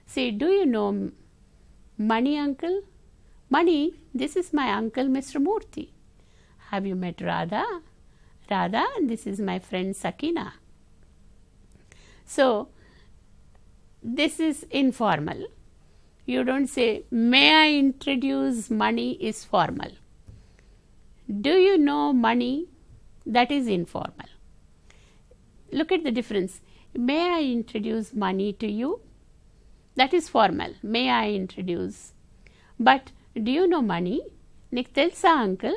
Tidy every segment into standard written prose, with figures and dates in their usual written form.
Say, do you know Mani uncle? Mani, this is my uncle Mr. Murthy. Have you met Radha? Radha, this is my friend Sakina. So, this is informal. You don't say, may I introduce Mani is formal. Do you know Mani? That is informal. Look at the difference. May I introduce Mani to you? That is formal. May I introduce? But do you know Mani? Niku telsa uncle?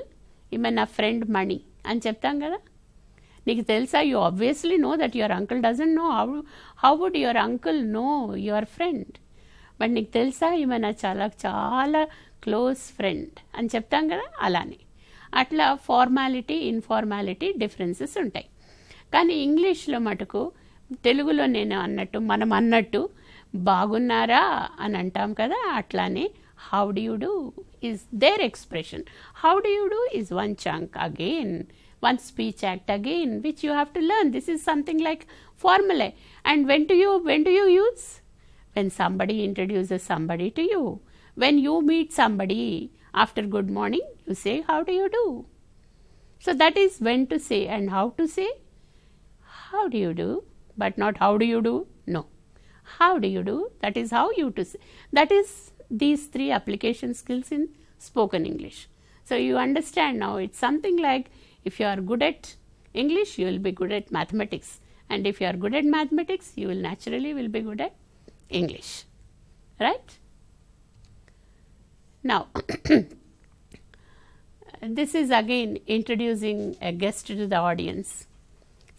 Ima na friend Mani అని చెప్తాం కదా. నీకు తెలుసా? You obviously know that your uncle doesn't know. How would your uncle know your friend? But నీకు తెలుసా? ఈమె నా చాలా క్లోజ్ ఫ్రెండ్ అని చెప్తాం కదా. అలానే అట్లా ఫార్మాలిటీ ఇన్ఫార్మాలిటీ డిఫరెన్సెస్ ఉంటాయి. కానీ ఇంగ్లీష్లో మటుకు తెలుగులో మనం అన్నట్టు బాగున్నారా అని అంటాం కదా. అట్లానే how do you do is their expression. How do you do is one chunk again, one speech act again, which you have to learn. This is something like formulae. And when do you use? When somebody introduces somebody to you. When you meet somebody after good morning, you say, how do you do? So that is when to say. And how to say? How do you do? But not how do you do? No. How do you do? That is how you to say. That is these three application skills in spoken English. So you understand now, it's something like if you are good at English, you will be good at mathematics. And if you are good at mathematics, you will naturally be good at English. Right? Now, this is again introducing a guest to the audience.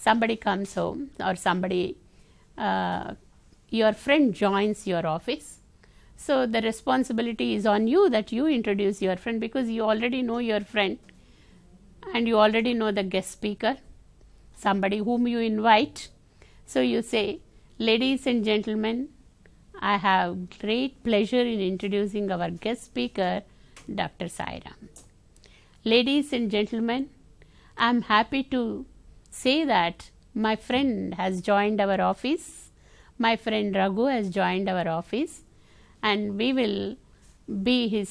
Somebody comes home or somebody, your friend joins your office. So the responsibility is on you that you introduce your friend, because you already know your friend and you already know the guest speaker, somebody whom you invite. So you say, ladies and gentlemen, I have great pleasure in introducing our guest speaker, Dr. Sai-Ram. Ladies and gentlemen, I am happy to say that my friend has joined our office. My friend Raghu has joined our office, and we will be his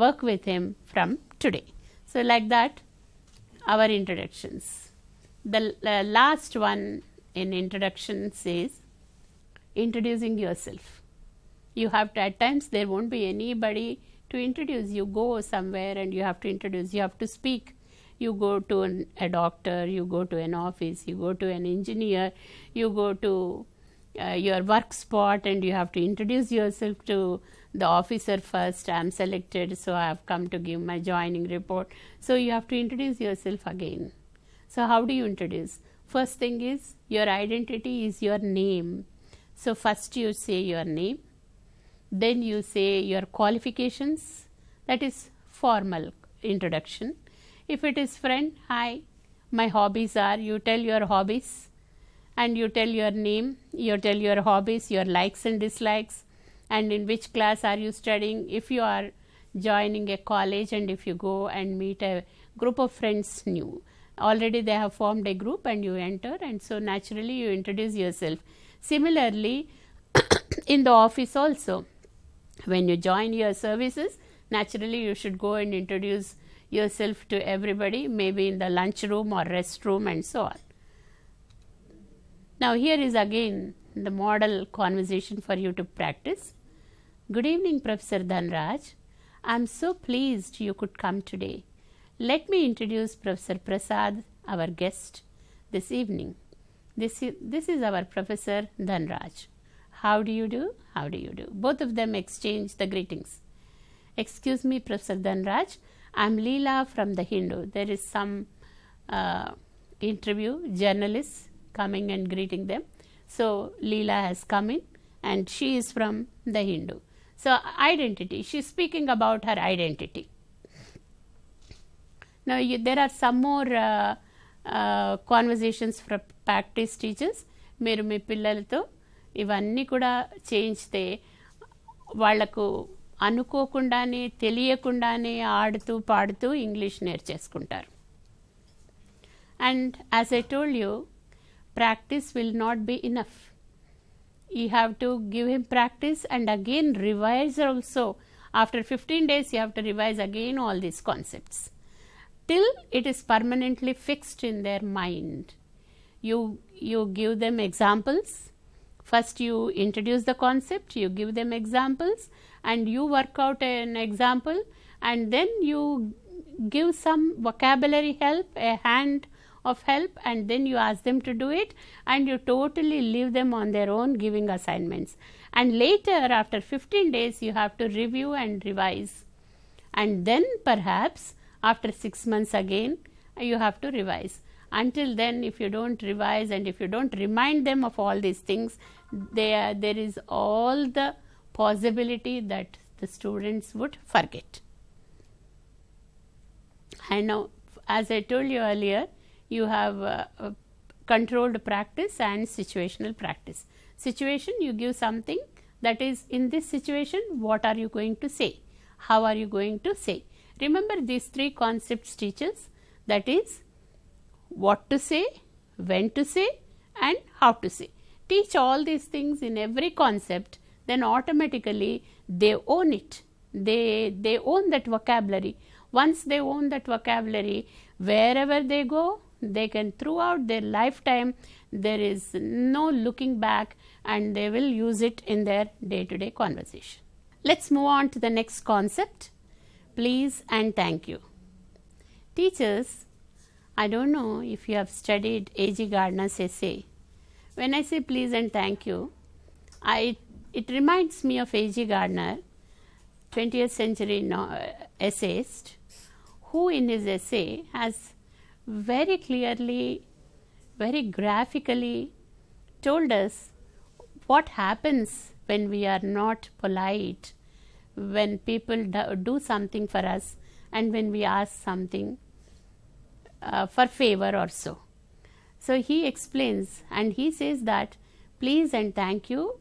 work with him from today. So like that, our introductions. The last one in introductions is introducing yourself. You have to, at times there won't be anybody to introduce. You go somewhere and you have to introduce, you have to speak. You go to a doctor, you go to an office, you go to an engineer, you go to your work spot, and you have to introduce yourself to the officer first. I am selected, so I have come to give my joining report. So you have to introduce yourself again. So how do you introduce? First thing is, your identity is your name. So first you say your name, then you say your qualifications. That is formal introduction. If it is friend, hi, my hobbies are, you tell your hobbies, and you tell your name, you tell your hobbies, your likes and dislikes, and in which class are you studying. If you are joining a college and if you go and meet a group of friends new, already they have formed a group and you enter, and so naturally you introduce yourself. Similarly, in the office also, when you join your services, naturally you should go and introduce yourself to everybody, maybe in the lunch room or restroom and so on. Now here is again the model conversation for you to practice. Good evening, Professor Dhanraj. I am so pleased you could come today. Let me introduce Professor Prasad, our guest this evening. This is our Professor Dhanraj. How do you do? How do you do? Both of them exchange the greetings. Excuse me, Professor Dhanraj, I am Leela from the Hindu. There is some interview, journalists coming and greeting them. So Leela has come in and she is from the Hindu. So identity, she is speaking about her identity. Now there are some more conversations for practice teachers. మీరు మీ పిల్లలతో ఇవన్నీ కూడా చేయించితే వాళ్లకు అనుకోకుండానే తెలియకుండానే ఆడుతూ పాడుతూ English నేర్చేసుకుంటారు. And as I told you, practice will not be enough. you have to give him practice and again revise also. After 15 days you have to revise again all these concepts till it is permanently fixed in their mind. You give them examples. First you introduce the concept, you give them examples and you work out an example, and then you give some vocabulary help, a hand of help, and then you ask them to do it, and you totally leave them on their own giving assignments. And later after 15 days you have to review and revise, and then perhaps after 6 months again you have to revise. Until then, if you don't revise and if you don't remind them of all these things, there is all the possibility that the students would forget. And now, as I told you earlier, you have controlled practice and situational practice. Situation, you give something that is, in this situation, what are you going to say? How are you going to say? Remember these three concepts, teachers, that is, what to say, when to say, and how to say. Teach all these things in every concept, then automatically they own it. They own that vocabulary. Once they own that vocabulary, wherever they go, they can, throughout their lifetime, there is no looking back, and they will use it in their day-to-day conversation. Let's move on to the next concept, please and thank you. Teachers, I don't know if you have studied 𝗳𝗍 Gardner's essay. When I say please and thank you, it reminds me of 𝗳𝗍 Gardner, 20th century essayist, who in his essay has very clearly, very graphically told us what happens when we are not polite, when people do something for us, and when we ask something for favor or so. So he explains, and he says that please and thank you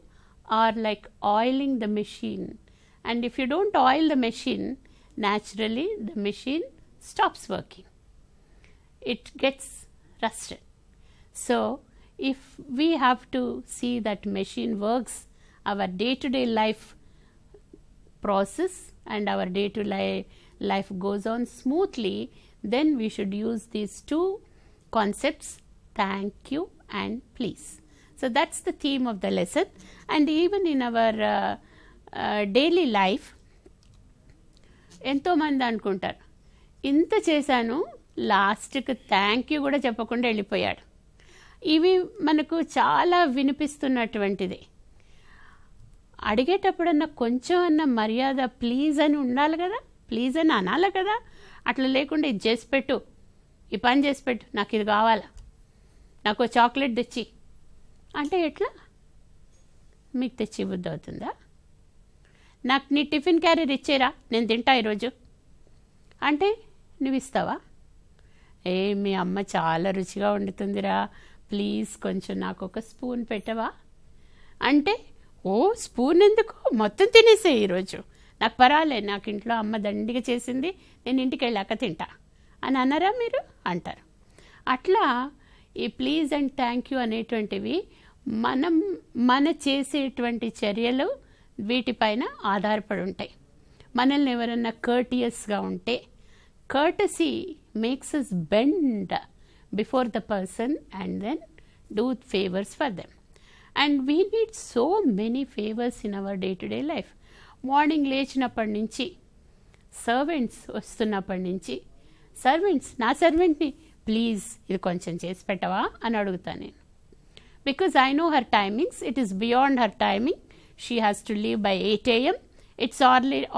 are like oiling the machine, and if you don't oil the machine, naturally the machine stops working. It gets rusted. So if we have to see that machine works, our day-to-day life process and our day-to-day life goes on smoothly, then we should use these two concepts, thank you and please. So that's the theme of the lesson. And even in our daily life, ఎంతో మంది అనుకుంటారు, ఇంత చేశాను లాస్ట్కి thank you కూడా చెప్పకుండా వెళ్ళిపోయాడు. ఇవి మనకు చాలా వినిపిస్తున్నటువంటిది. అడిగేటప్పుడన్నా కొంచెం అన్న మర్యాద ప్లీజ్ అని ఉండాలి కదా, ప్లీజ్ అని అనాలి కదా. అట్లా లేకుండా ఇది చేసి పెట్టు, ఈ పని చేసి పెట్టు, నాకు ఇది కావాలా, నాకు చాక్లెట్ తెచ్చి అంటే ఎట్లా? మీకు తెచ్చి బుద్ధి అవుతుందా? నాకు నీ టిఫిన్ క్యారియర్ ఇచ్చేరా, నేను తింటా ఈరోజు అంటే నువ్వు ఇస్తావా? ఏ మీ అమ్మ చాలా రుచిగా వండుతుందిరా, ప్లీజ్ కొంచెం నాకు ఒక స్పూన్ పెట్టవా అంటే, ఓ స్పూన్ ఎందుకు, మొత్తం తినేసే ఈరోజు, నాకు పర్వాలే, నాకు ఇంట్లో అమ్మ దండిగా చేసింది, నేను ఇంటికి వెళ్ళాక తింటా అని అన్నారా మీరు? అంటారు. అట్లా ఈ ప్లీజ్ అండ్ థ్యాంక్ యూ అనేటువంటివి మన చేసేటువంటి చర్యలు వీటిపైన ఆధారపడి ఉంటాయి. మనల్ని ఎవరన్నా కర్టియస్గా ఉంటే, courtesy makes us bend before the person and then do favors for them. And we need so many favors in our day-to-day life. Morning లేచినప్పటి నుంచి, సర్వెంట్స్ వస్తున్నప్పటి నుంచి, సర్వెంట్స్, నా సర్వెంట్ని ప్లీజ్ ఇది కొంచెం చేసి పెట్టవా అని అడుగుతాను నేను. Because I know her timings, it is beyond her timing. She has to leave by 8 AM. It's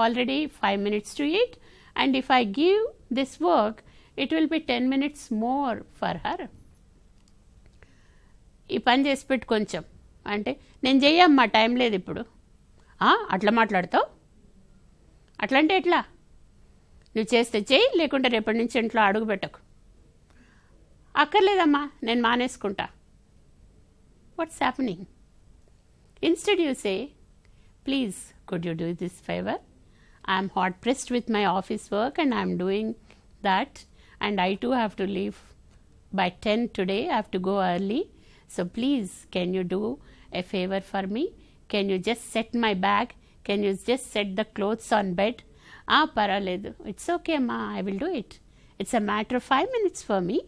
already 5 minutes to 8, and if I give this work, it will be 10 minutes more for her. ఈ పని చేసి పెట్టు కొంచెం అంటే, నేను చెయ్యమ్మా time లేదు ఇప్పుడు. అట్లా మాట్లాడతావు? అట్లా అంటే ఎట్లా? నువ్వు చేస్తే చెయ్యి, లేకుంటే రేపటి నుంచి ఇంట్లో అడుగు పెట్టకు. అక్కర్లేదమ్మా నేను మానేసుకుంటా. What's happening? Instead you say, please could you do this favor? I am hard pressed with my office work and I am doing that, and I too have to leave by 10 today. I have to go early, so please can you do a favor for me? Can you just set my bag? Can you just set the clothes on bed? Paraledu. It's okay, ma, I will do it. It's a matter of 5 minutes for me.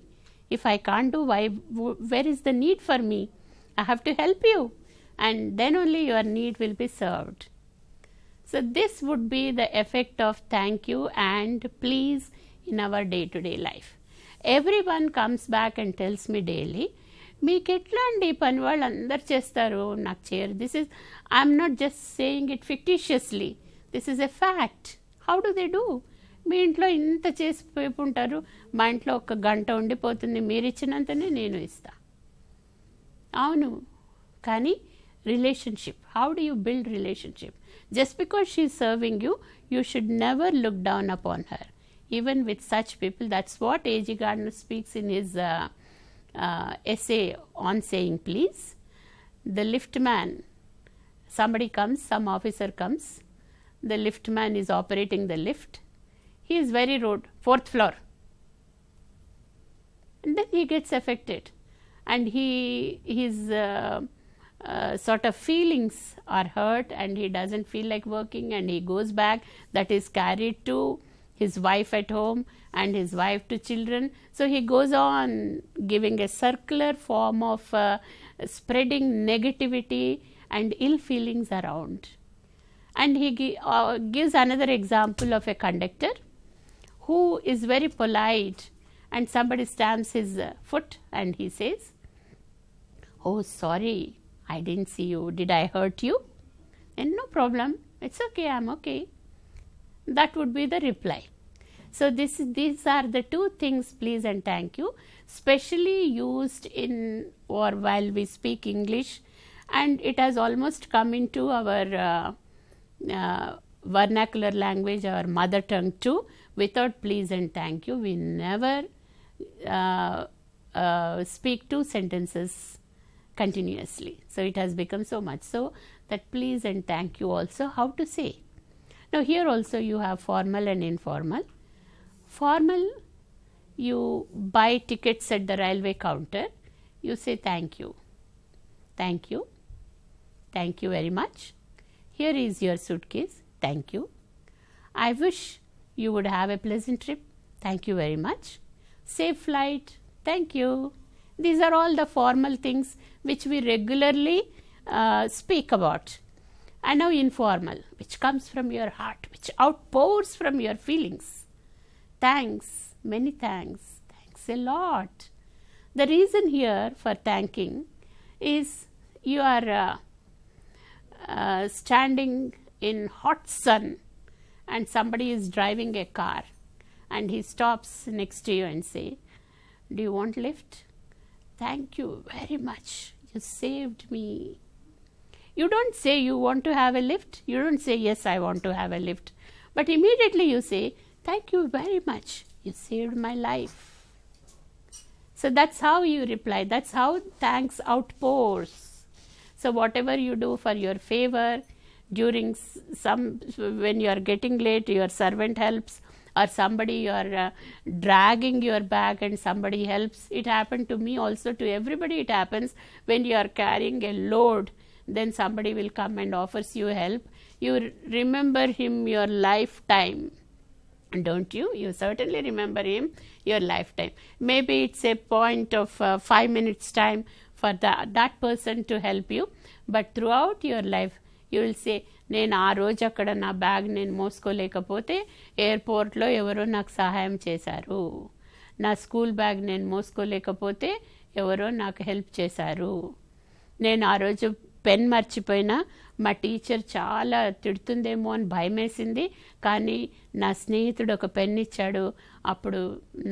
If I can't do, where is the need for me? I have to help you. And then only your need will be served. So this would be the effect of thank you and please in our day-to-day life. Everyone comes back and tells me daily, మీకు ఎట్లా అండి పని వాళ్ళు అందరు చేస్తారు, నాకు చేయరు. This is I'm not just saying it fictitiously, this is a fact. How do they do? మీ ఇంట్లో ఇంత చేసి ఉంటారు, మా ఇంట్లో 1 గంట ఉండిపోతుంది, మీరు ఇచ్చినంతనే నేను ఇస్తా. అవును, కానీ relationship, how do you build relationship? Just because she is serving you, you should never look down upon her. Even with such people, that's what 𝗳𝗍 Gardner speaks in his essay on saying please. The liftman, somebody comes, some officer comes, the liftman is operating the lift, he is very rude, 4th floor, and then he gets affected, and his sort of feelings are hurt, and he doesn't feel like working, and he goes back. That is carried to his wife at home and his wife to children. So he goes on giving a circular form of spreading negativity and ill feelings around. And he gives another example of a conductor who is very polite, and somebody stamps his foot and he says, "Oh, sorry, I didn't see you. Did I hurt you?" And no problem, it's okay, I'm okay. That would be the reply. So these are the 2 things, please and thank you, specially used in or while we speak English, and it has almost come into our vernacular language, our mother tongue too. Without please and thank you, we never speak 2 sentences continuously. So it has become so much so that please and thank you also how to say. Now here also you have formal and informal. Formal, you buy tickets at the railway counter, you say thank you, thank you, thank you very much, here is your suitcase, thank you, I wish you would have a pleasant trip, thank you very much, safe flight, thank you. These are all the formal things which we regularly speak about. And now informal, which comes from your heart, which outpours from your feelings. Thanks, many thanks, thanks a lot. The reason here for thanking is you are standing in hot sun and somebody is driving a car and he stops next to you and say, "Do you want lift? Thank you very much, you saved me." You don't say you want to have a lift, you don't say yes I want to have a lift, but immediately you say thank you very much, you saved my life. So that's how you reply, that's how thanks outpours. So whatever you do for your favor, during when you are getting late, your servant helps, or somebody you are dragging your bag and somebody helps. It happened to me also, to everybody it happens. When you are carrying a load, then somebody will come and offers you help. You remember him your lifetime, don't you? You certainly remember him your lifetime. Maybe it's a point of 5 minutes time for that person to help you, but throughout your life you will say, నేను ఆ రోజు అక్కడ నా bag నేను మోసుకోలేకపోతే ఎయిర్పోర్ట్లో ఎవరో నాకు సహాయం చేశారు, నా స్కూల్ బ్యాగ్ నేను మోసుకోలేకపోతే ఎవరో నాకు హెల్ప్ చేశారు, నేను ఆ రోజు పెన్ మర్చిపోయినా మా టీచర్ చాలా తిడుతుందేమో అని భయమేసింది, కానీ నా స్నేహితుడు ఒక పెన్ ఇచ్చాడు, అప్పుడు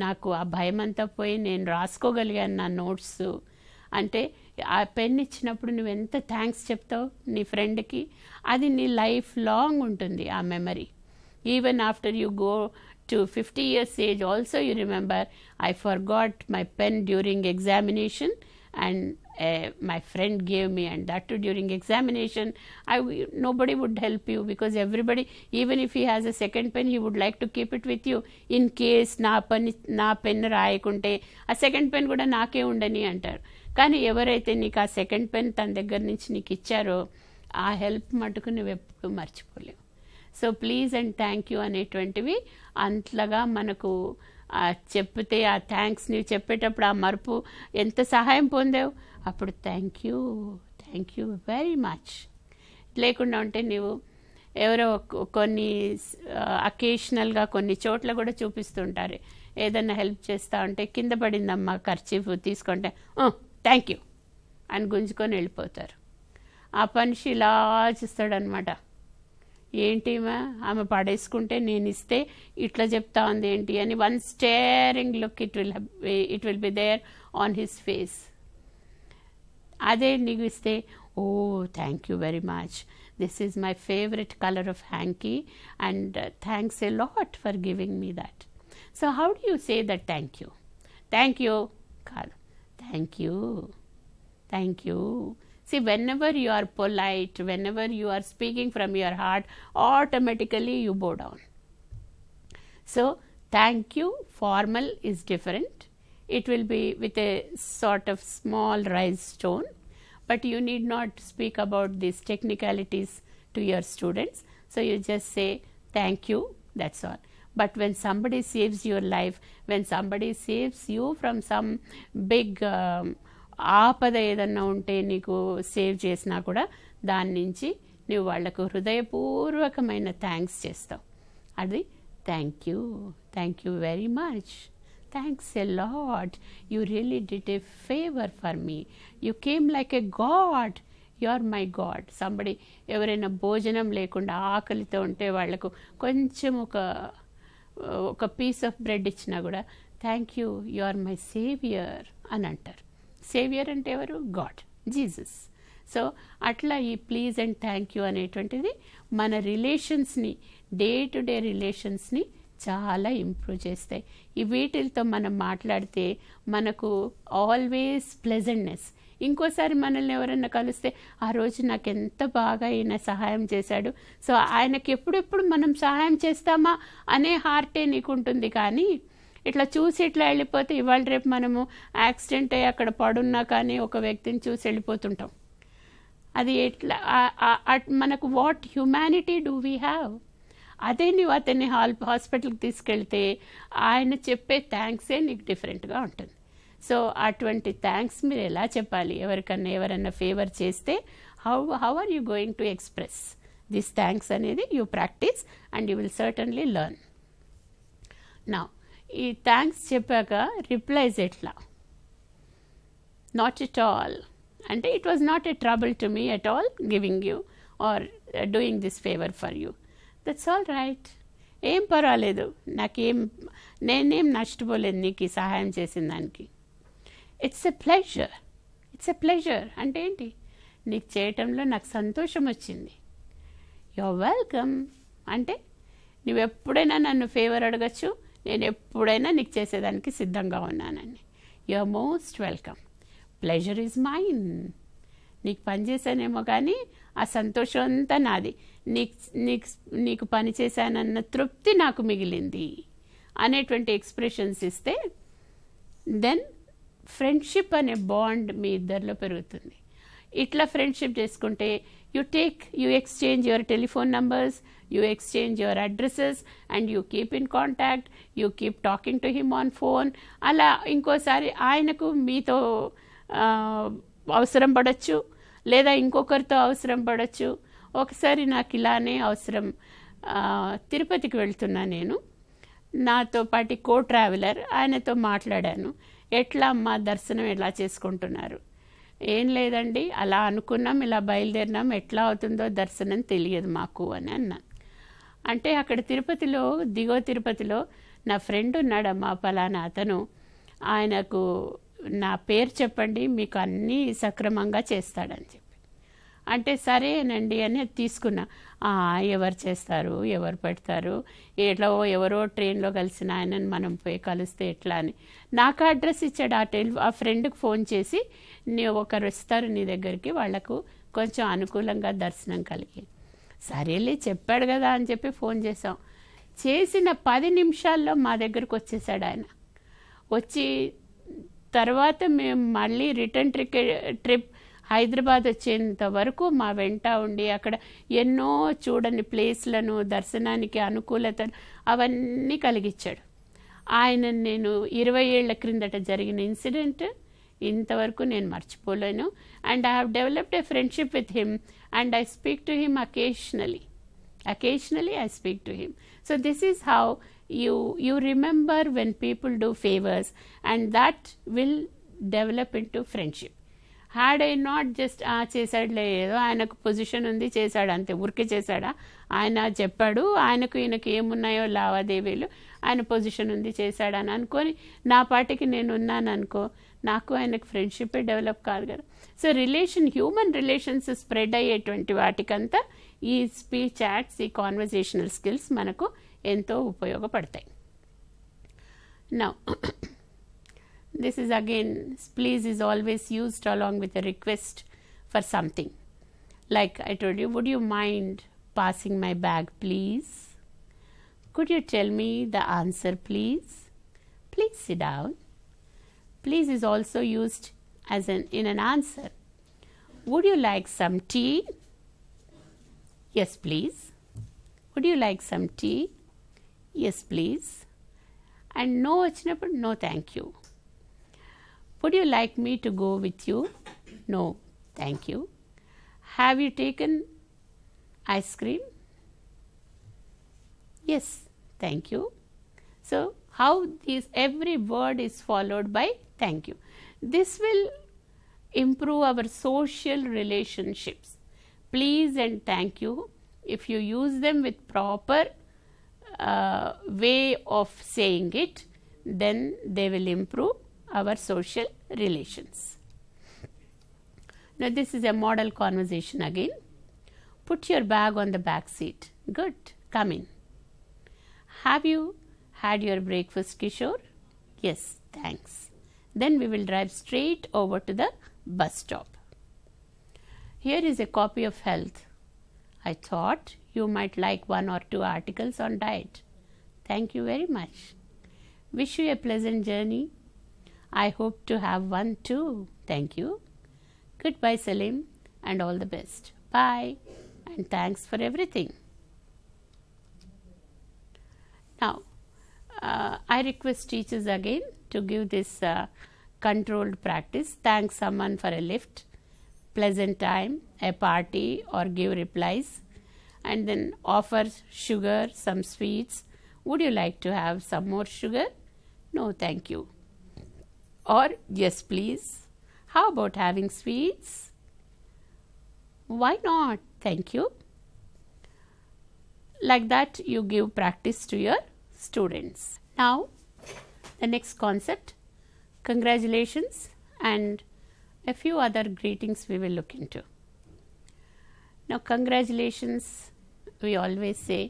నాకు ఆ భయం అంతా పోయి నేను రాసుకోగలిగాను నా నోట్స్. అంటే ఆ పెన్ ఇచ్చినప్పుడు నువ్వు ఎంత థ్యాంక్స్ చెప్తావు నీ ఫ్రెండ్కి, అది నీ లైఫ్ లాంగ్ ఉంటుంది ఆ memory. Even after you go to 50 years age also you remember, I forgot my pen during examination and my friend gave me, and that too during examination. Nobody would help you because everybody, even if he has a second pen, he would like to keep it with you in case na pen raayakunte a second pen kuda naake undani antaru. కానీ ఎవరైతే నీకు ఆ second pen తన దగ్గర నుంచి నీకు ఇచ్చారో ఆ హెల్ప్ మటుకు నువ్వు ఎప్పుడు మర్చిపోలేవు. So please and thank you అనేటువంటివి అంతలాగా మనకు చెప్తే ఆ థ్యాంక్స్ నీవు చెప్పేటప్పుడు ఆ మరుపు ఎంత సహాయం పొందావు, అప్పుడు థ్యాంక్ యూ వెరీ మచ్. లేకుండా ఉంటే నీవు ఎవరో కొన్ని అకేషనల్గా కొన్ని చోట్ల కూడా చూపిస్తుంటారు, ఏదన్నా హెల్ప్ చేస్తా ఉంటే కింద పడిందమ్మా కర్చీఫ్ తీసుకుంటే థ్యాంక్ యూ అని గుంజుకొని వెళ్ళిపోతారు. ఆ మనిషి ఇలా చూస్తాడనమాట, ఏంటి ఆమె పడేసుకుంటే నేను ఇస్తే ఇట్లా చెప్తా ఉంది ఏంటి అని. One staring look it will be there on his face. అదే నీకు ఇస్తే oh thank you very much, this is my favourite colour of hankie and thanks a lot for giving me that. So how do you say that thank you కాదు, thank you. See, whenever you are polite, whenever you are speaking from your heart, automatically you bow down. So thank you formal is different. It will be with a sort of small raised tone, but you need not speak about these technicalities to your students. So you just say thank you, that's all. But when somebody saves your life, when somebody saves you from some big ఆపద ఏదన్నా ఉంటే నీకు save చేసినా కూడా దాని నుంచి నువ్వు వాళ్లకు హృదయపూర్వకమైన థ్యాంక్స్ చేస్తావు. అది thank you very much, thanks a lot, you really did a favour for me, you came like a god, you are my god. Somebody ఎవరైనా భోజనం లేకుండా ఆకలితో ఉంటే వాళ్లకు కొంచెం ఒక పీస్ ఆఫ్ బ్రెడ్ ఇచ్చినా కూడా thank you, you are my saviour అని అంటారు. సేవియర్ అంటే ఎవరు? God, Jesus. సో అట్లా ఈ ప్లీజ్ అండ్ థ్యాంక్ యూ అనేటువంటిది మన రిలేషన్స్ని, డే టు డే రిలేషన్స్ని చాలా ఇంప్రూవ్ చేస్తాయి. ఈ వీటితో మనం మాట్లాడితే మనకు ఆల్వేస్ ప్లెజెంట్నెస్. ఇంకోసారి మనల్ని ఎవరైనా కలిస్తే ఆ రోజు నాకు ఎంత బాగా ఈయన సహాయం చేశాడు, సో ఆయనకి ఎప్పుడెప్పుడు మనం సహాయం చేస్తామా అనే హార్టే నీకు ఉంటుంది. కానీ ఇట్లా చూసి ఇట్లా వెళ్ళిపోతే ఇవాళ రేపు మనము యాక్సిడెంట్ అయ్యి అక్కడ పడున్నా కానీ ఒక వ్యక్తిని చూసి వెళ్ళిపోతుంటాం. అది ఎట్లా మనకు what humanity do we have? అదే నువ్వు అతన్ని హాస్పిటల్కి తీసుకెళ్తే ఆయన చెప్పే థ్యాంక్సే నీకు డిఫరెంట్గా ఉంటుంది. సో అటువంటి థ్యాంక్స్ మీరు ఎలా చెప్పాలి? ఎవరన్నా ఫేవర్ చేస్తే how are you going to express this thanks అనేది you practise and you will certainly learn. Now ఈ థ్యాంక్స్ చెప్పాక రిప్లైజ్ ఎట్లా? నాట్ ఎట్ ఆల్ అంటే it was not a trouble to me at all giving you are doing this favour for you, that's all right, ఏం పర్వాలేదు, నేనేం నష్టపోలేదు నీకు ఈ సహాయం చేసిన దానికి. ఇట్స్ ఎ ప్లెజర్ అంటే ఏంటి? నీకు చేయటంలో నాకు సంతోషం వచ్చింది. యు ఆర్ వెల్కమ్ అంటే నువ్వు ఎప్పుడైనా నన్ను ఫేవర్ అడగచ్చు, నేను ఎప్పుడైనా నీకు చేసేదానికి సిద్ధంగా ఉన్నానని. You are most welcome, pleasure is mine. నీకు పని చేశానేమో కానీ ఆ సంతోషం అంతా నాది, నీకు పని చేశానన్న తృప్తి నాకు మిగిలింది అనేటువంటి ఎక్స్ప్రెషన్స్ ఇస్తే దెన్ ఫ్రెండ్షిప్ అనే బాండ్ మీ ఇద్దరిలో పెరుగుతుంది. ఇట్లా ఫ్రెండ్షిప్ చేసుకుంటే you exchange your telephone numbers, you exchange your addresses and you keep in contact, you keep talking to him on phone. అలా ఇంకోసారి ఆయనకు మీతో అవసరం పడవచ్చు, లేదా ఇంకొకరితో అవసరం పడవచ్చు. ఒకసారి నాకు ఇలానే అవసరం, తిరుపతికి వెళ్తున్నా నేను, నాతో పాటు ట్రావెలర్, ఆయనతో మాట్లాడాను. ఎట్లా అమ్మా దర్శనం ఎలా చేసుకుంటున్నారు? ఏం లేదండి, అలా అనుకున్నాం, ఇలా బయలుదేరినాం, ఎట్లా అవుతుందో దర్శనం తెలియదు మాకు అని అన్నాను. అంటే అక్కడ దిగువ తిరుపతిలో నా ఫ్రెండ్ ఉన్నాడమ్మా పలానా అతను, ఆయనకు నా పేరు చెప్పండి మీకు అన్నీ సక్రమంగా చేస్తాడని చెప్పి. అంటే సరేనండి అని తీసుకున్నా. ఎవరు చేస్తారు, ఎవరు పెడతారు, ఎవరో ట్రైన్లో కలిసిన ఆయనని మనం పోయి కలిస్తే ఎట్లా అని నాకు అడ్రస్ ఇచ్చాడు. ఆ ఫ్రెండ్కి ఫోన్ చేసి ఒకరు వస్తారు నీ దగ్గరికి, వాళ్లకు కొంచెం అనుకూలంగా దర్శనం కలిగి. సరేలే చెప్పాడు కదా అని చెప్పి ఫోన్ చేసాం. చేసిన 10 నిమిషాల్లో మా దగ్గరకు వచ్చేసాడు ఆయన. వచ్చి తర్వాత మేము మళ్ళీ రిటర్న్ ట్రిప్ హైదరాబాద్ వచ్చేంత వరకు మా వెంట ఉండి అక్కడ ఎన్నో చూడని ప్లేస్లను, దర్శనానికి అనుకూలతను అవన్నీ కలిగించాడు. ఆయన నేను 20 ఏళ్ల క్రిందట జరిగిన ఇన్సిడెంట్ ఇంతవరకు నేను మర్చిపోలేను. And I have developed A friendship with him and I speak to him occasionally I speak to him. So this is how you remember when people do favors, and that will develop into friendship. Had I not just చేసాడులే, ఏదో ఆయనకు position ఉంది చేశాడు అంతే, ఊరికే చేశాడా, ఆయన చెప్పాడు ఆయనకు ఈయనకు ఏమున్నాయో లావాదేవీలు, ఆయన పొజిషన్ ఉంది చేశాడని అనుకొని నా పాటికి నేను ఉన్నాను అనుకో, నాకు ఆయనకు ఫ్రెండ్షిప్ డెవలప్ కాదు కదా. సో హ్యూమన్ రిలేషన్స్ స్ప్రెడ్ అయ్యేటువంటి వాటికంతా ఈ స్పీచ్ చాట్స్, ఈ కాన్వర్జేషనల్ స్కిల్స్ మనకు ఎంతో ఉపయోగపడతాయి. Now this is again, please is always used along with a request for something. Like I told you, would you mind passing my bag please? Could you tell me the answer please? Please sit down. Please is also used as in an answer. Would you like some tea? Yes please. Would you like some tea? Yes please. And no vachinappudu no thank you. Would you like me to go with you? No thank you. Have you taken ice cream? Yes thank you. So how every word is followed by thank you. This will improve our social relationships. Please and thank you, if you use them with proper way of saying it, then they will improve our social relations. Now this is a model conversation again. Put your bag on the back seat. Good, come in. Have you had your breakfast, Kishore? Yes, thanks. Then we will drive straight over to the bus stop. Here is a copy of Health. I thought you might like 1 or 2 articles on diet. Thank you very much. Wish you a pleasant journey. I hope to have one too. Thank you. Goodbye Salim and all the best. Bye and thanks for everything. Now I request teachers again to give this controlled practice. Thank someone for a lift, pleasant time, a party, or give replies, and then offer sugar, some sweets. Would you like to have some more sugar? No thank you. Or yes please. How about having sweets? Why not? Thank you. Like that you give practice to your students. Now the next concept, congratulations, and a few other greetings we will look into. Now congratulations, we always say,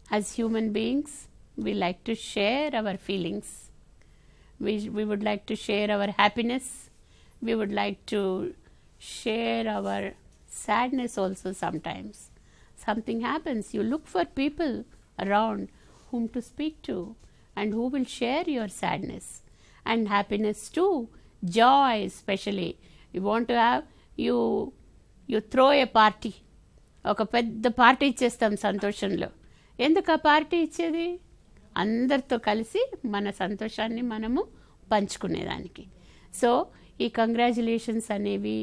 as human beings we like to share our feelings. We would like to share our happiness. We would like to share our sadness also sometimes. Something happens, you look for people around whom to speak to and who will share your sadness and happiness too, joy especially. You want to have, you throw a party. ఒక పెద్ద party ఇచ్చేస్తాం సంతోషంలో. ఎందుకు ఆ party ఇచ్చేది? అందరితో కలిసి మన సంతోషాన్ని మనము పంచుకునేదానికి. సో ఈ కంగ్రాచులేషన్స్ అనేవి,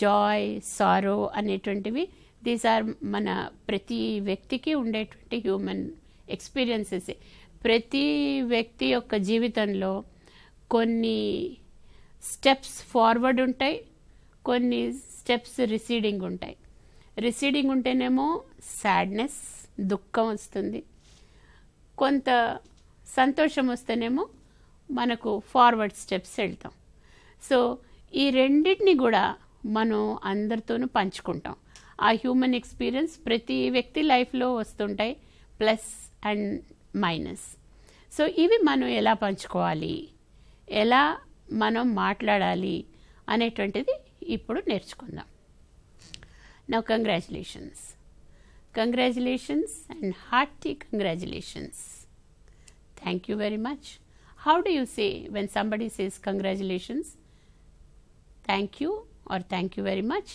జాయ్, సారో అనేటువంటివి, దీస్ ఆర్ మన ప్రతి వ్యక్తికి ఉండేటువంటి హ్యూమన్ ఎక్స్పీరియన్సెస్. ప్రతి వ్యక్తి యొక్క జీవితంలో కొన్ని స్టెప్స్ ఫార్వర్డ్ ఉంటాయి, కొన్ని స్టెప్స్ రిసీడింగ్ ఉంటాయి. రిసీడింగ్ ఉంటేనేమో సాడ్నెస్, దుఃఖం వస్తుంది. కొంత సంతోషం వస్తేనేమో మనకు ఫార్వర్డ్ స్టెప్స్ వెళ్తాం. సో ఈ రెండింటిని కూడా మనం అందరితోనూ పంచుకుంటాం. ఆ హ్యూమన్ ఎక్స్పీరియన్స్ ప్రతి వ్యక్తి లైఫ్లో వస్తుంటాయి, ప్లస్ అండ్ మైనస్. సో ఇవి మనం ఎలా పంచుకోవాలి, ఎలా మనం మాట్లాడాలి అనేటువంటిది ఇప్పుడు నేర్చుకుందాం. Now congratulations. Congratulations and hearty congratulations. Thank you very much. How do you say when somebody says congratulations? Thank you or thank you very much.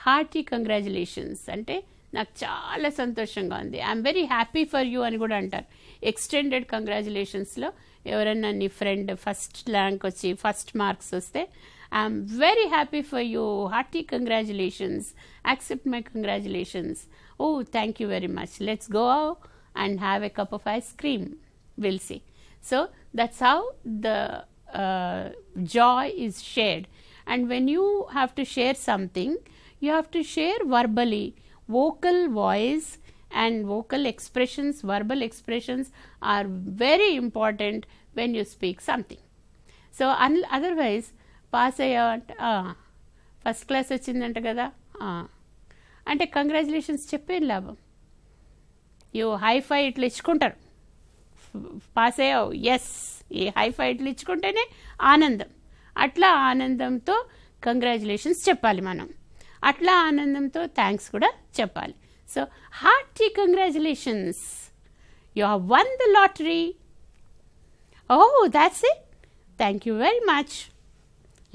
Hearty congratulations ante నాకు చాలా సంతోషంగా ఉంది, I'm very happy for you అని కూడా అంటారు. Extended కంగ్రాచులేషన్స్లో ఎవరన్నా నీ ఫ్రెండ్ ఫస్ట్ ర్యాంక్ వచ్చి ఫస్ట్ మార్క్స్ వస్తే I'm very happy for you, hearty congratulations, accept my congratulations, oh thank you very much, let's go and have a cup of ice cream, will see. So that's how the joy is shared. And when you have to share something, you have to share verbally. Vocal voice and vocal expressions, verbal expressions are very important when you speak something. So otherwise pass ayyavante first class vachindante kada ante congratulations cheppem labam, you high five itla ichukuntaru, pass అయ్యావు, yes, ఈ high ఫై ఇట్లా ఇచ్చుకుంటేనే ఆనందం. అట్లా ఆనందంతో congratulations చెప్పాలి మనం, అట్లా ఆనందంతో థ్యాంక్స్ కూడా చెప్పాలి. So hearty congratulations, you have won the lottery, oh that's it, thank you very much,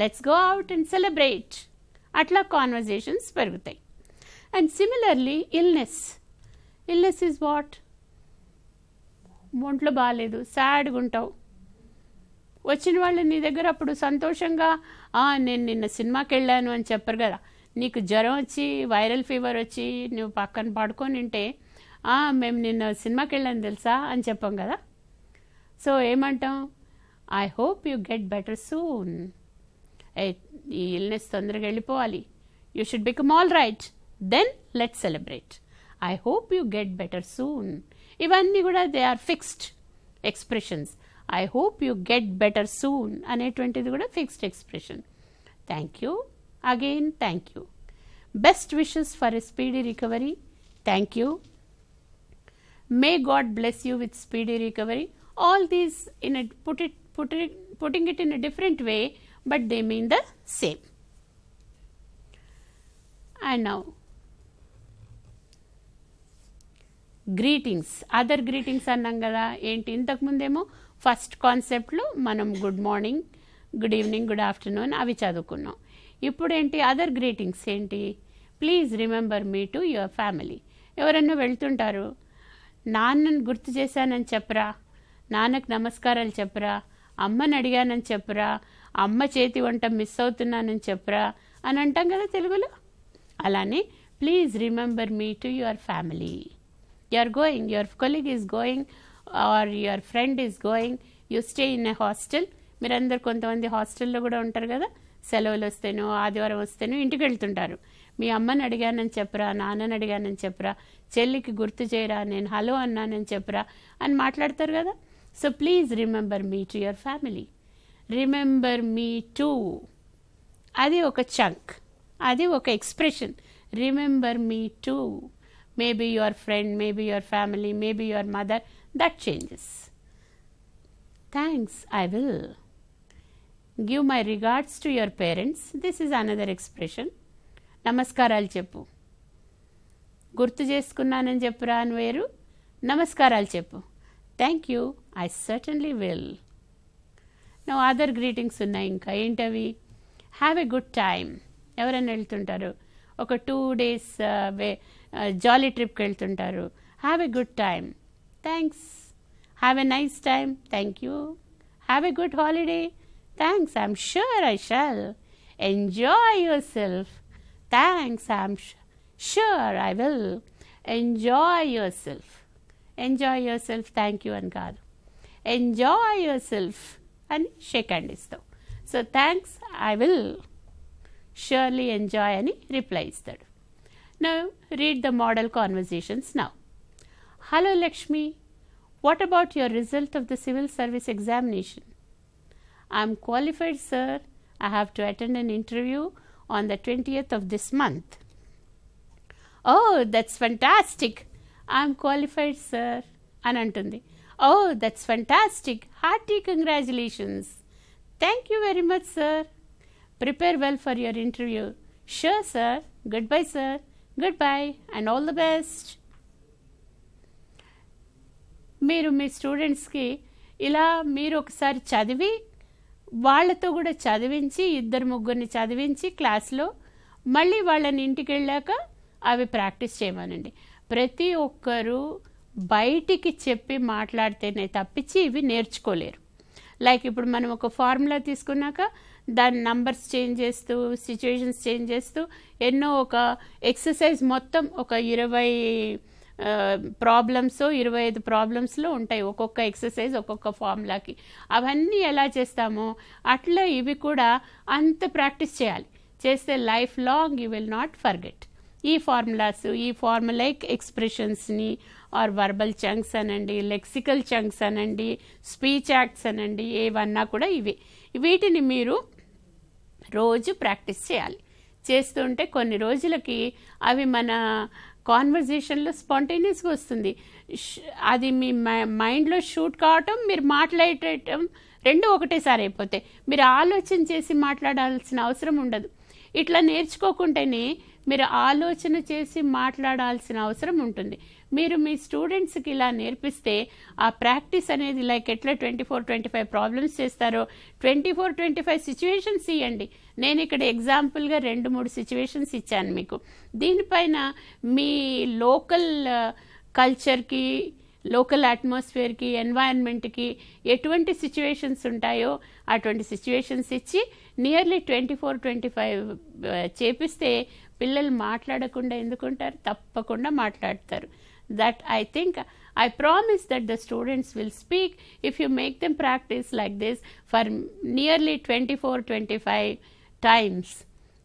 let's go out and celebrate. అట్లా కాన్వర్జేషన్స్ పెరుగుతాయి. And similarly illness is what? ఒంట్లో బాగాలేదు, సాడ్గా ఉంటావు, వచ్చిన వాళ్ళు నీ దగ్గర అప్పుడు సంతోషంగా నేను నిన్న సినిమాకి వెళ్ళాను అని చెప్పరు కదా. నీకు జ్వరం వచ్చి వైరల్ ఫీవర్ వచ్చి నువ్వు పక్కన పడుకొని ఉంటే మేము నిన్న సినిమాకి వెళ్ళాను తెలుసా అని చెప్పాం కదా. సో ఏమంటాం? I hope you get better soon, ఈ ఇల్నెస్ తొందరగా వెళ్ళిపోవాలి, you should become all right, then let's celebrate. I hope you get better soon, ఇవన్నీ కూడా they are fixed expressions. I hope you get better soon అనేటువంటిది కూడా fixed expression. Thank you, again thank you. Best wishes for a speedy recovery, thank you. May God bless you with speedy recovery. All these in putting it in a different way, but they mean the same. And now greetings, other greetings అన్నాం కదా. ఏంటి? ఇంతకుముందేమో first కాన్సెప్ట్లో మనం good morning, good evening, good afternoon అవి చదువుకున్నాం. ఇప్పుడు ఏంటి? Other greetings ఏంటి? Please remember me to your family. ఎవరన్నా వెళ్తుంటారు, నాన్నని గుర్తు చేశానని చెప్పరా, నాన్నకు నమస్కారాలు చెప్పరా, అమ్మని అడిగానని చెప్పరా, అమ్మ చేతి వంట మిస్ అవుతున్నానని చెప్పరా అని అంటాం కదా తెలుగులో. అలానే please remember me to your family. You are going, your colleague is going or your friend is going, you stay in a hostel. మీరందరు కొంతమంది హాస్టల్లో కూడా ఉంటారు కదా, సెలవులు వస్తేనో ఆదివారం వస్తేనో ఇంటికి వెళ్తుంటారు. మీ అమ్మని అడిగానని చెప్పరా, నాన్నని అడిగానని చెప్పరా, చెల్లికి గుర్తు చేయరా, నేను హలో అన్నానని చెప్పరా అని మాట్లాడతారు కదా. So please remember me to your family. Remember me to, అది ఒక చంక్, అది ఒక expression. Remember me to, maybe your friend, maybe your family, maybe your mother, that changes. Thanks, I will. Give my regards to your parents. This is another expression. నమస్కారాలు చెప్పు. గుర్తు చేసుకున్నానని చెప్పురా అని వేరు, నమస్కారాలు చెప్పు. Thank you, I certainly will. No other greetings ఉన్నాయి ఇంకా. ఏంటవి? Have a good time. ఎవరైనా వెళ్తుంటారు, ఒక 2 days జాలీ ట్రిప్కి వెళ్తుంటారు, have a good time, thanks. Have a nice time, thank you. Have a good holiday, thanks, I'm sure I shall. Enjoy yourself, thanks, I'm sure I will. Enjoy yourself, enjoy yourself thank you అని కాదు, enjoy yourself అని shake hand ఇస్తావు. So thanks, I will surely enjoy అని reply ఇస్తాడు. Now read the model conversations now. Hello Lakshmi, what about your result of the civil service examination? I am qualified sir, I have to attend an interview on the 20th of this month. Oh, that's fantastic, I am qualified sir అని అంటుంది. Oh, that's fantastic, hearty congratulations. Thank you very much sir. Prepare well for your interview. Sure sir. Goodbye sir. Goodbye and all the best. మీరు మీ స్టూడెంట్స్కి ఇలా మీరు ఒకసారి చదివి వాళ్ళతో కూడా చదివించి ఇద్దరు ముగ్గురిని చదివించి క్లాస్లో మళ్ళీ వాళ్ళని ఇంటికి వెళ్ళాక అవి ప్రాక్టీస్ చేయమనండి. ప్రతి ఒక్కరూ బయటికి చెప్పి మాట్లాడితేనే తప్పించి ఇవి నేర్చుకోలేరు. లైక్ ఇప్పుడు మనం ఒక ఫార్ములా తీసుకున్నాక దాని నంబర్స్ చేంజ్ చేస్తూ సిచ్యువేషన్స్ చేంజ్ చేస్తూ ఎన్నో ఒక ఎక్సర్సైజ్ మొత్తం ఒక 20 ప్రాబ్లమ్స్ 25 ప్రాబ్లమ్స్లో ఉంటాయి ఒక్కొక్క ఎక్సర్సైజ్ ఒక్కొక్క ఫార్ములాకి. అవన్నీ ఎలా చేస్తామో అట్లా ఇవి కూడా అంత ప్రాక్టీస్ చేయాలి. చేస్తే life long you will not forget. ఈ ఫార్ములాస్ ఈ ఫార్ములైక్ ఎక్స్ప్రెషన్స్ని ఆర్ వర్బల్ చంక్స్ అనండి, లెక్సికల్ చంక్స్ అనండి, స్పీచ్ యాక్ట్స్ అనండి, ఏవన్నా కూడా ఇవి. వీటిని మీరు రోజు ప్రాక్టీస్ చేయాలి. చేస్తుంటే కొన్ని రోజులకి అవి మన కాన్వర్జేషన్లో స్పాంటేనియస్గా వస్తుంది. అది మీ మైండ్లో షూట్ కావటం మీరు మాట్లాడటం రెండు ఒకటేసారి అయిపోతాయి. మీరు ఆలోచన చేసి మాట్లాడాల్సిన అవసరం ఉండదు. ఇట్లా నేర్చుకోకుంటేనే మీరు ఆలోచన చేసి మాట్లాడాల్సిన అవసరం ఉంటుంది. మీరు మీ స్టూడెంట్స్కి ఇలా నేర్పిస్తే ఆ ప్రాక్టీస్ అనేది లైక్ ఎట్లా 24-25 ప్రాబ్లమ్స్ చేస్తారో 24-25 సిచ్యువేషన్స్ ఇవ్వండి. నేను ఇక్కడ ఎగ్జాంపుల్గా 2-3 సిచ్యువేషన్స్ ఇచ్చాను మీకు. దీనిపైన మీ లోకల్ కల్చర్కి లోకల్ అట్మాస్ఫియర్కి ఎన్వైరన్మెంట్కి ఎటువంటి సిచ్యువేషన్స్ ఉంటాయో అటువంటి సిచ్యువేషన్స్ ఇచ్చి నియర్లీ 24-25 చేపిస్తే పిల్లలు మాట్లాడకుండా ఎందుకుంటారు? తప్పకుండా మాట్లాడతారు. That I think I promise that the students will speak if you make them practice like this for nearly 24-25 times,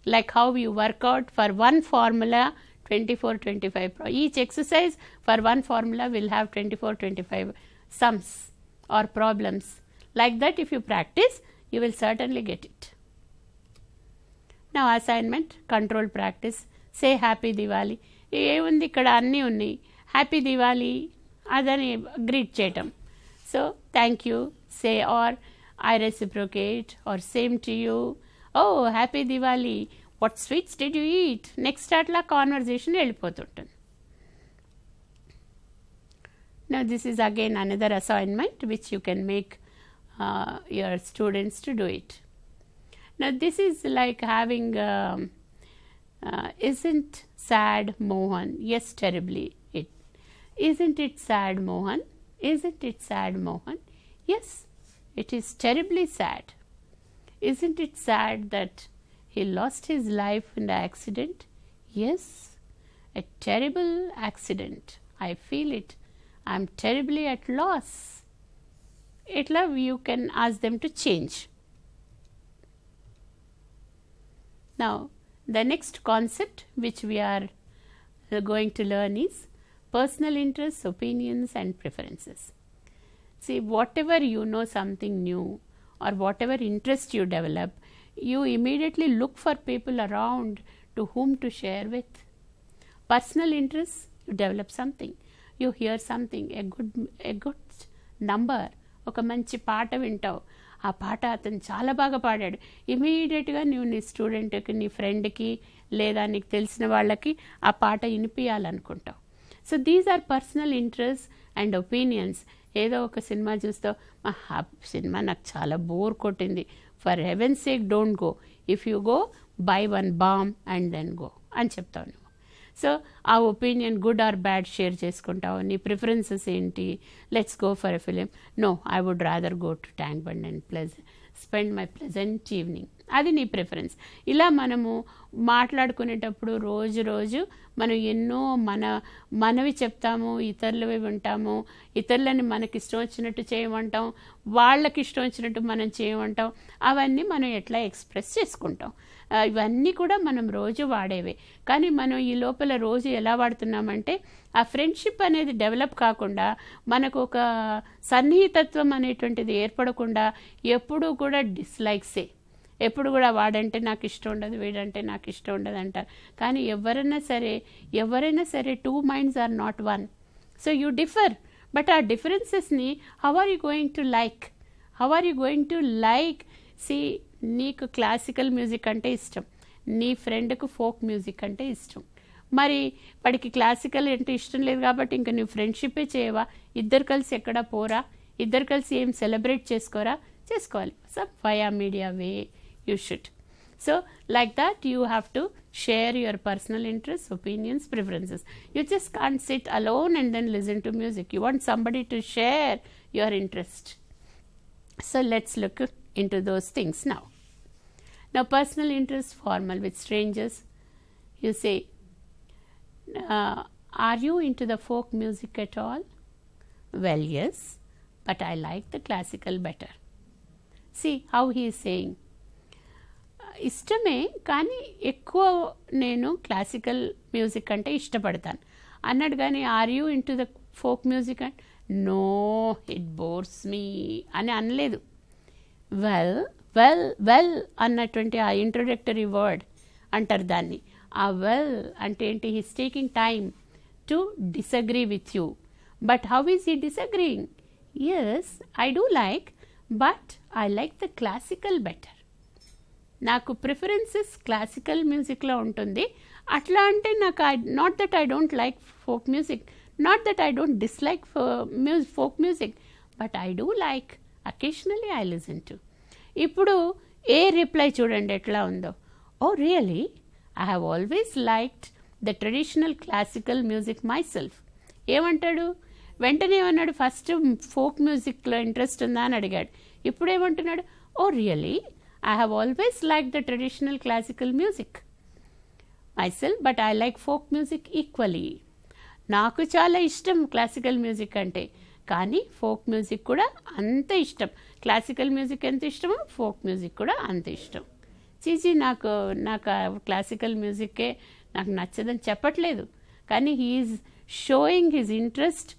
like how you work out for one formula 24-25. Each exercise for one formula will have 24-25 sums or problems. Like that if you practice, you will certainly get it. Now assignment, control practice. Say happy Diwali. ఏముంది ఇక్కడ అన్నీ ఉన్నాయి. Happy Diwali అదని greet చేయటం. So thank you say or I reciprocate or same to you. Oh happy Diwali, what sweets did you eat, next అట్లా conversation వెళ్ళిపోతుంటుంది. Now this is again another assignment which you can make your students to do it. Now this is like having isn't sad Mohan? Yes, terribly. Isn't it sad Mohan? Isn't it sad Mohan? Yes, it is terribly sad. Isn't it sad that he lost his life in the accident? Yes, a terrible accident. I feel it. I am terribly at loss. Itla you can ask them to change. Now the next concept which we are going to learn is personal interests, opinions and preferences. See, whatever you know something new or whatever interest you develop, you immediately look for people around to whom to share with. Personal interests, you develop something, you hear something, a good number, ఒక మంచి పాట వింటావు, ఆ పాట అతను చాలా బాగా పాడాడు, ఇమీడియట్గా నువ్వు నీ స్టూడెంట్కి నీ ఫ్రెండ్కి లేదా నీకు తెలిసిన వాళ్ళకి ఆ పాట వినిపించాలనుకుంటావు. So these are personal interest and opinions. ఏదో ఒక సినిమా చూస్తావు, ఆ సినిమా నాకు చాలా బోర్ కొట్టింది, for heaven sake don't go, if you go buy one balm and then go అని చెప్తావు నువ్వు. సో ఆ opinion good or bad share చేసుకుంటావు. నీ ప్రిఫరెన్సెస్ ఏంటి? Let's go for a film. No, I would rather go to Tank Bund and spend my pleasant evening. అది నీ preference. ఇలా మనము మాట్లాడుకునేటప్పుడు రోజు రోజు మనం ఎన్నో మనవి చెప్తాము, ఇతరులవి వింటాము, ఇతరులని మనకి ఇష్టం వచ్చినట్టు చేయమంటాం, వాళ్ళకి ఇష్టం వచ్చినట్టు మనం చేయమంటాం. అవన్నీ మనం ఎట్లా ఎక్స్ప్రెస్ చేసుకుంటాం. ఇవన్నీ కూడా మనం రోజు వాడేవే. కానీ మనం ఈ లోపల రోజు ఎలా వాడుతున్నామంటే ఆ ఫ్రెండ్షిప్ అనేది డెవలప్ కాకుండా, మనకు ఒక సన్నిహితత్వం అనేటువంటిది ఏర్పడకుండా ఎప్పుడూ కూడా డిస్లైక్సే. ఎప్పుడు కూడా వాడంటే నాకు ఇష్టం ఉండదు, వీడంటే నాకు ఇష్టం ఉండదు అంటారు. కానీ ఎవరైనా సరే two minds are not one. So you differ, but ఆ డిఫరెన్సెస్ని how are you going to like? See, నీకు క్లాసికల్ మ్యూజిక్ అంటే ఇష్టం, నీ ఫ్రెండ్కు ఫోక్ మ్యూజిక్ అంటే ఇష్టం. మరి వాడికి క్లాసికల్ అంటే ఇష్టం లేదు కాబట్టి ఇంకా నువ్వు ఫ్రెండ్షిప్పే చేయవా? ఇద్దరు కలిసి ఎక్కడ పోరా? ఇద్దరు కలిసి ఏం సెలబ్రేట్ చేసుకోరా? చేసుకోవాలి. Some via media way you should. So like that you have to share your personal interests, opinions, preferences. You just can't sit alone and then listen to music. You want somebody to share your interest. So let's look into those things now. Now personal interest, formal with strangers. You say, are you into the folk music at all? Well, yes, but I like the classical better. See how he is saying. ఇష్టమే కానీ ఎక్కువ నేను classical music అంటే ఇష్టపడతాను అన్నాడు. కానీ are you into the folk music and no it bores me అని అనలేదు. వెల్ వెల్ వెల్ అన్నటువంటి ఆ ఇంట్రొడక్టరీ వర్డ్ అంటారు దాన్ని. ఆ వెల్ అంటే ఏంటి? He's taking time to disagree with you. But how is he disagreeing? Yes I do like, but I like the classical better. నాకు ప్రిఫరెన్సెస్ క్లాసికల్ మ్యూజిక్లో ఉంటుంది. అట్లా అంటే నాకు not that I don't like folk music, not that I don't dislike folk music, but I do like, occasionally I listen to. ఇప్పుడు ఏ reply చూడండి ఎట్లా ఉందో. Oh really, I have always liked the traditional classical music my self. ఏమంటాడు? వెంటనే ఏమన్నాడు? First folk మ్యూజిక్లో interest ఉందా అని అడిగాడు. ఇప్పుడు ఏమంటున్నాడు? Oh really, I have always liked the traditional classical music myself, but I like folk music equally. నాకు చాలా ఇష్టం క్లాసికల్ మ్యూజిక్ అంటే, కానీ ఫోక్ మ్యూజిక్ కూడా అంత ఇష్టం. క్లాసికల్ మ్యూజిక్ ఎంత ఇష్టమో ఫోక్ మ్యూజిక్ కూడా అంత ఇష్టం. చీచి నాకు క్లాసికల్ మ్యూజిక్కే నాకు నచ్చదని చెప్పట్లేదు, కానీ he's showing his interest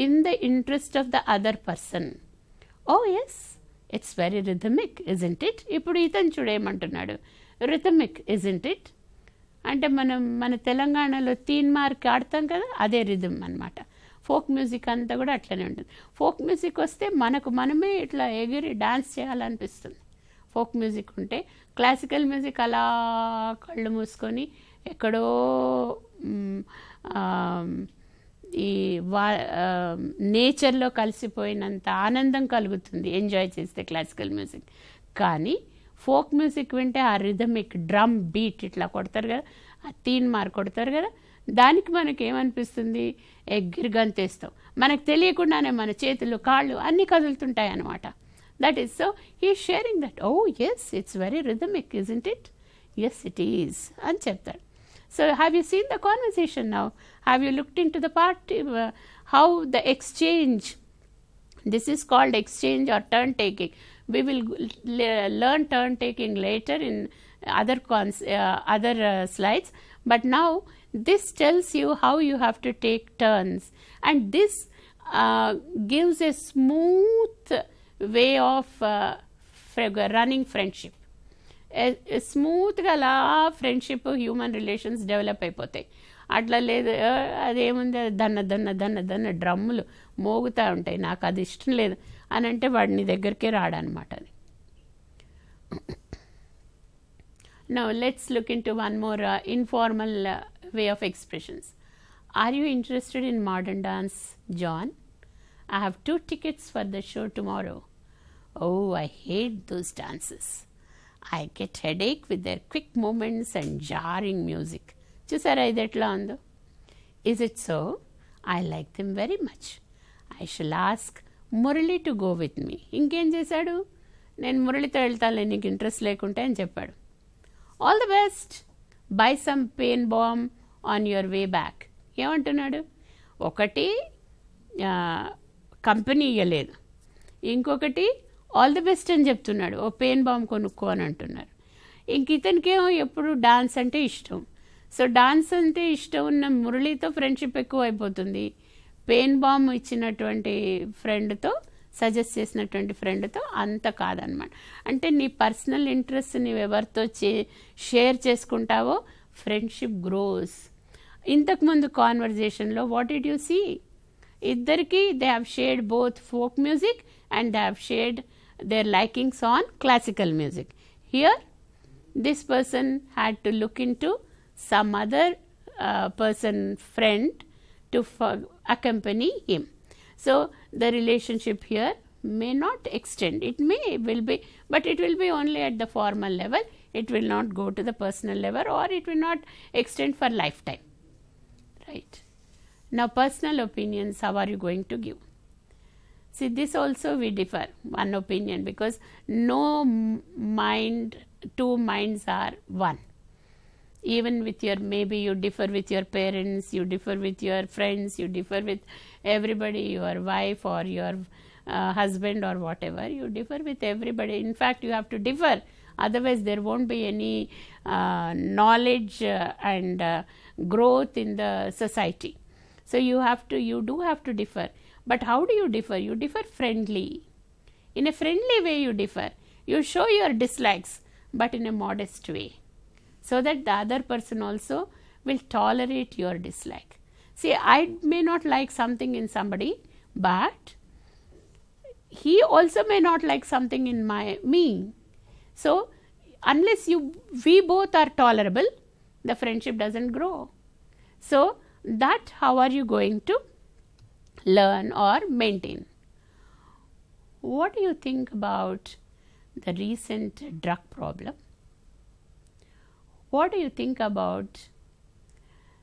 in the interest of the other person. Oh yes, it's very rhythmic isn't it? ఇప్పుడు ఇతను చూడేమంటున్నాడు? రిథమిక్ ఇజంట్ ఇట్ అంటే మన తెలంగాణలో తీన్మార్కి ఆడతాం కదా, అదే రిథమ్ అనమాట. ఫోక్ మ్యూజిక్ అంతా కూడా అట్లనే ఉంటుంది. ఫోక్ మ్యూజిక్ వస్తే మనమే ఇట్లా ఎగిరి డాన్స్ చేయాలనిపిస్తుంది ఫోక్ మ్యూజిక్ ఉంటే. క్లాసికల్ మ్యూజిక్ అలా కళ్ళు మూసుకొని ఎక్కడో ఈ నేచర్లో కలిసిపోయినంత ఆనందం కలుగుతుంది ఎంజాయ్ చేస్తే క్లాసికల్ మ్యూజిక్. కానీ ఫోక్ మ్యూజిక్ వింటే ఆ రిథమిక్ డ్రమ్ బీట్ ఇట్లా కొడతారు కదా, ఆ తీన్ మార్ కొడతారు కదా, దానికి మనకి ఏమనిపిస్తుంది? ఎగిరి గంతేస్తాం. మనకు తెలియకుండానే మన చేతులు కాళ్ళు అన్నీ కదులుతుంటాయి అన్నమాట. That is so he sharing that. Oh yes, it's very rhythmic isn't it? Yes it is అని చెప్తాడు. So have you seen the conversation now? Have you looked into the part how the exchange, this is called exchange or turn taking. We will learn turn taking later in other slides, but now this tells you how you have to take turns, and this gives a smooth way of running friendship. స్మూత్గా అలా friendship human relations develop అయిపోతాయి. అట్లా లేదు, అదేముంది దన్న డ్రమ్ములు మోగుతూ ఉంటాయి, నాకు అది ఇష్టం లేదు అని అంటే వాడిని దగ్గరికే రాడనమాట అది. Now let's look into one more informal way of expressions. Are you interested in modern dance, John? I have 2 tickets for the show tomorrow. Oh, I hate those dances. I get headache with their quick movements and jarring music. చూసారా ఇది ఎట్లా ఉందో? Is it so? I like them very much. I shall ask Murali to go with me. ఇంకేం చేశాడు? నేను మురళితో వెళ్తాను నీకు interest లేకుంటే అని చెప్పాడు. All the best, by some pain balm on your way back. ఏమంటున్నాడు? ఒకటి కంపెనీ ఇవ్వలేదు, ఇంకొకటి ఆల్ ది బెస్ట్ అని చెప్తున్నాడు. ఓ పెయిన్ బామ్ కొనుక్కో అని అంటున్నారు. ఇంక ఇతనికేమో ఎప్పుడు డాన్స్ అంటే ఇష్టం. సో డాన్స్ అంటే ఇష్టం ఉన్న మురళితో ఫ్రెండ్షిప్ ఎక్కువ అయిపోతుంది. పెయిన్ బామ్ ఇచ్చినటువంటి ఫ్రెండ్తో, సజెస్ట్ చేసినటువంటి ఫ్రెండ్తో అంత కాదనమాట. అంటే నీ పర్సనల్ ఇంట్రెస్ట్ నీవు ఎవరితో షేర్ చేసుకుంటావో ఫ్రెండ్షిప్ గ్రోస్. ఇంతకుముందు కాన్వర్జేషన్లో వాట్ డిడ్ యూ సీ? ఇద్దరికి they have shared both folk music and they have shared their likings on classical music. Here this person had to look into some other friend to accompany him. So the relationship here may not extend. It will be, but it will be only at the formal level. It will not go to the personal level, or it will not extend for lifetime. Right. Now, personal opinions, how are you going to give? See, this also we differ, one opinion, because no mind, two minds are one. Even with your, maybe you differ with your parents, you differ with your friends, you differ with everybody, your wife or your husband or whatever, you differ with everybody. In fact, you have to differ, otherwise there won't be any knowledge and growth in the society. So you do have to differ. But how do you differ? You differ friendly. In a friendly way you differ. You show your dislikes, but in a modest way, so that the other person also will tolerate your dislike. See, I may not like something in somebody, but he also may not like something in me. So, unless we both are tolerable, the friendship doesn't grow. So, that how are you going to learn or maintain? What do you think about the recent drug problem? What do you think about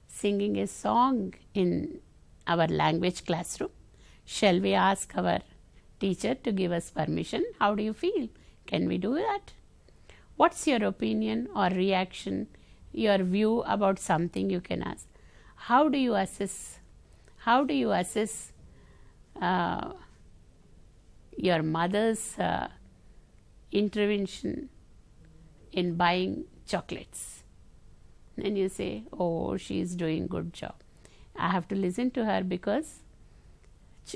singing a song in our language classroom? Shall we ask our teacher to give us permission? How do you feel? Can we do that? What's your opinion or reaction, your view about something? You can ask. How do you assess? How do you assess your mother's intervention in buying chocolates? And you say, oh, she is doing good job. I have to listen to her because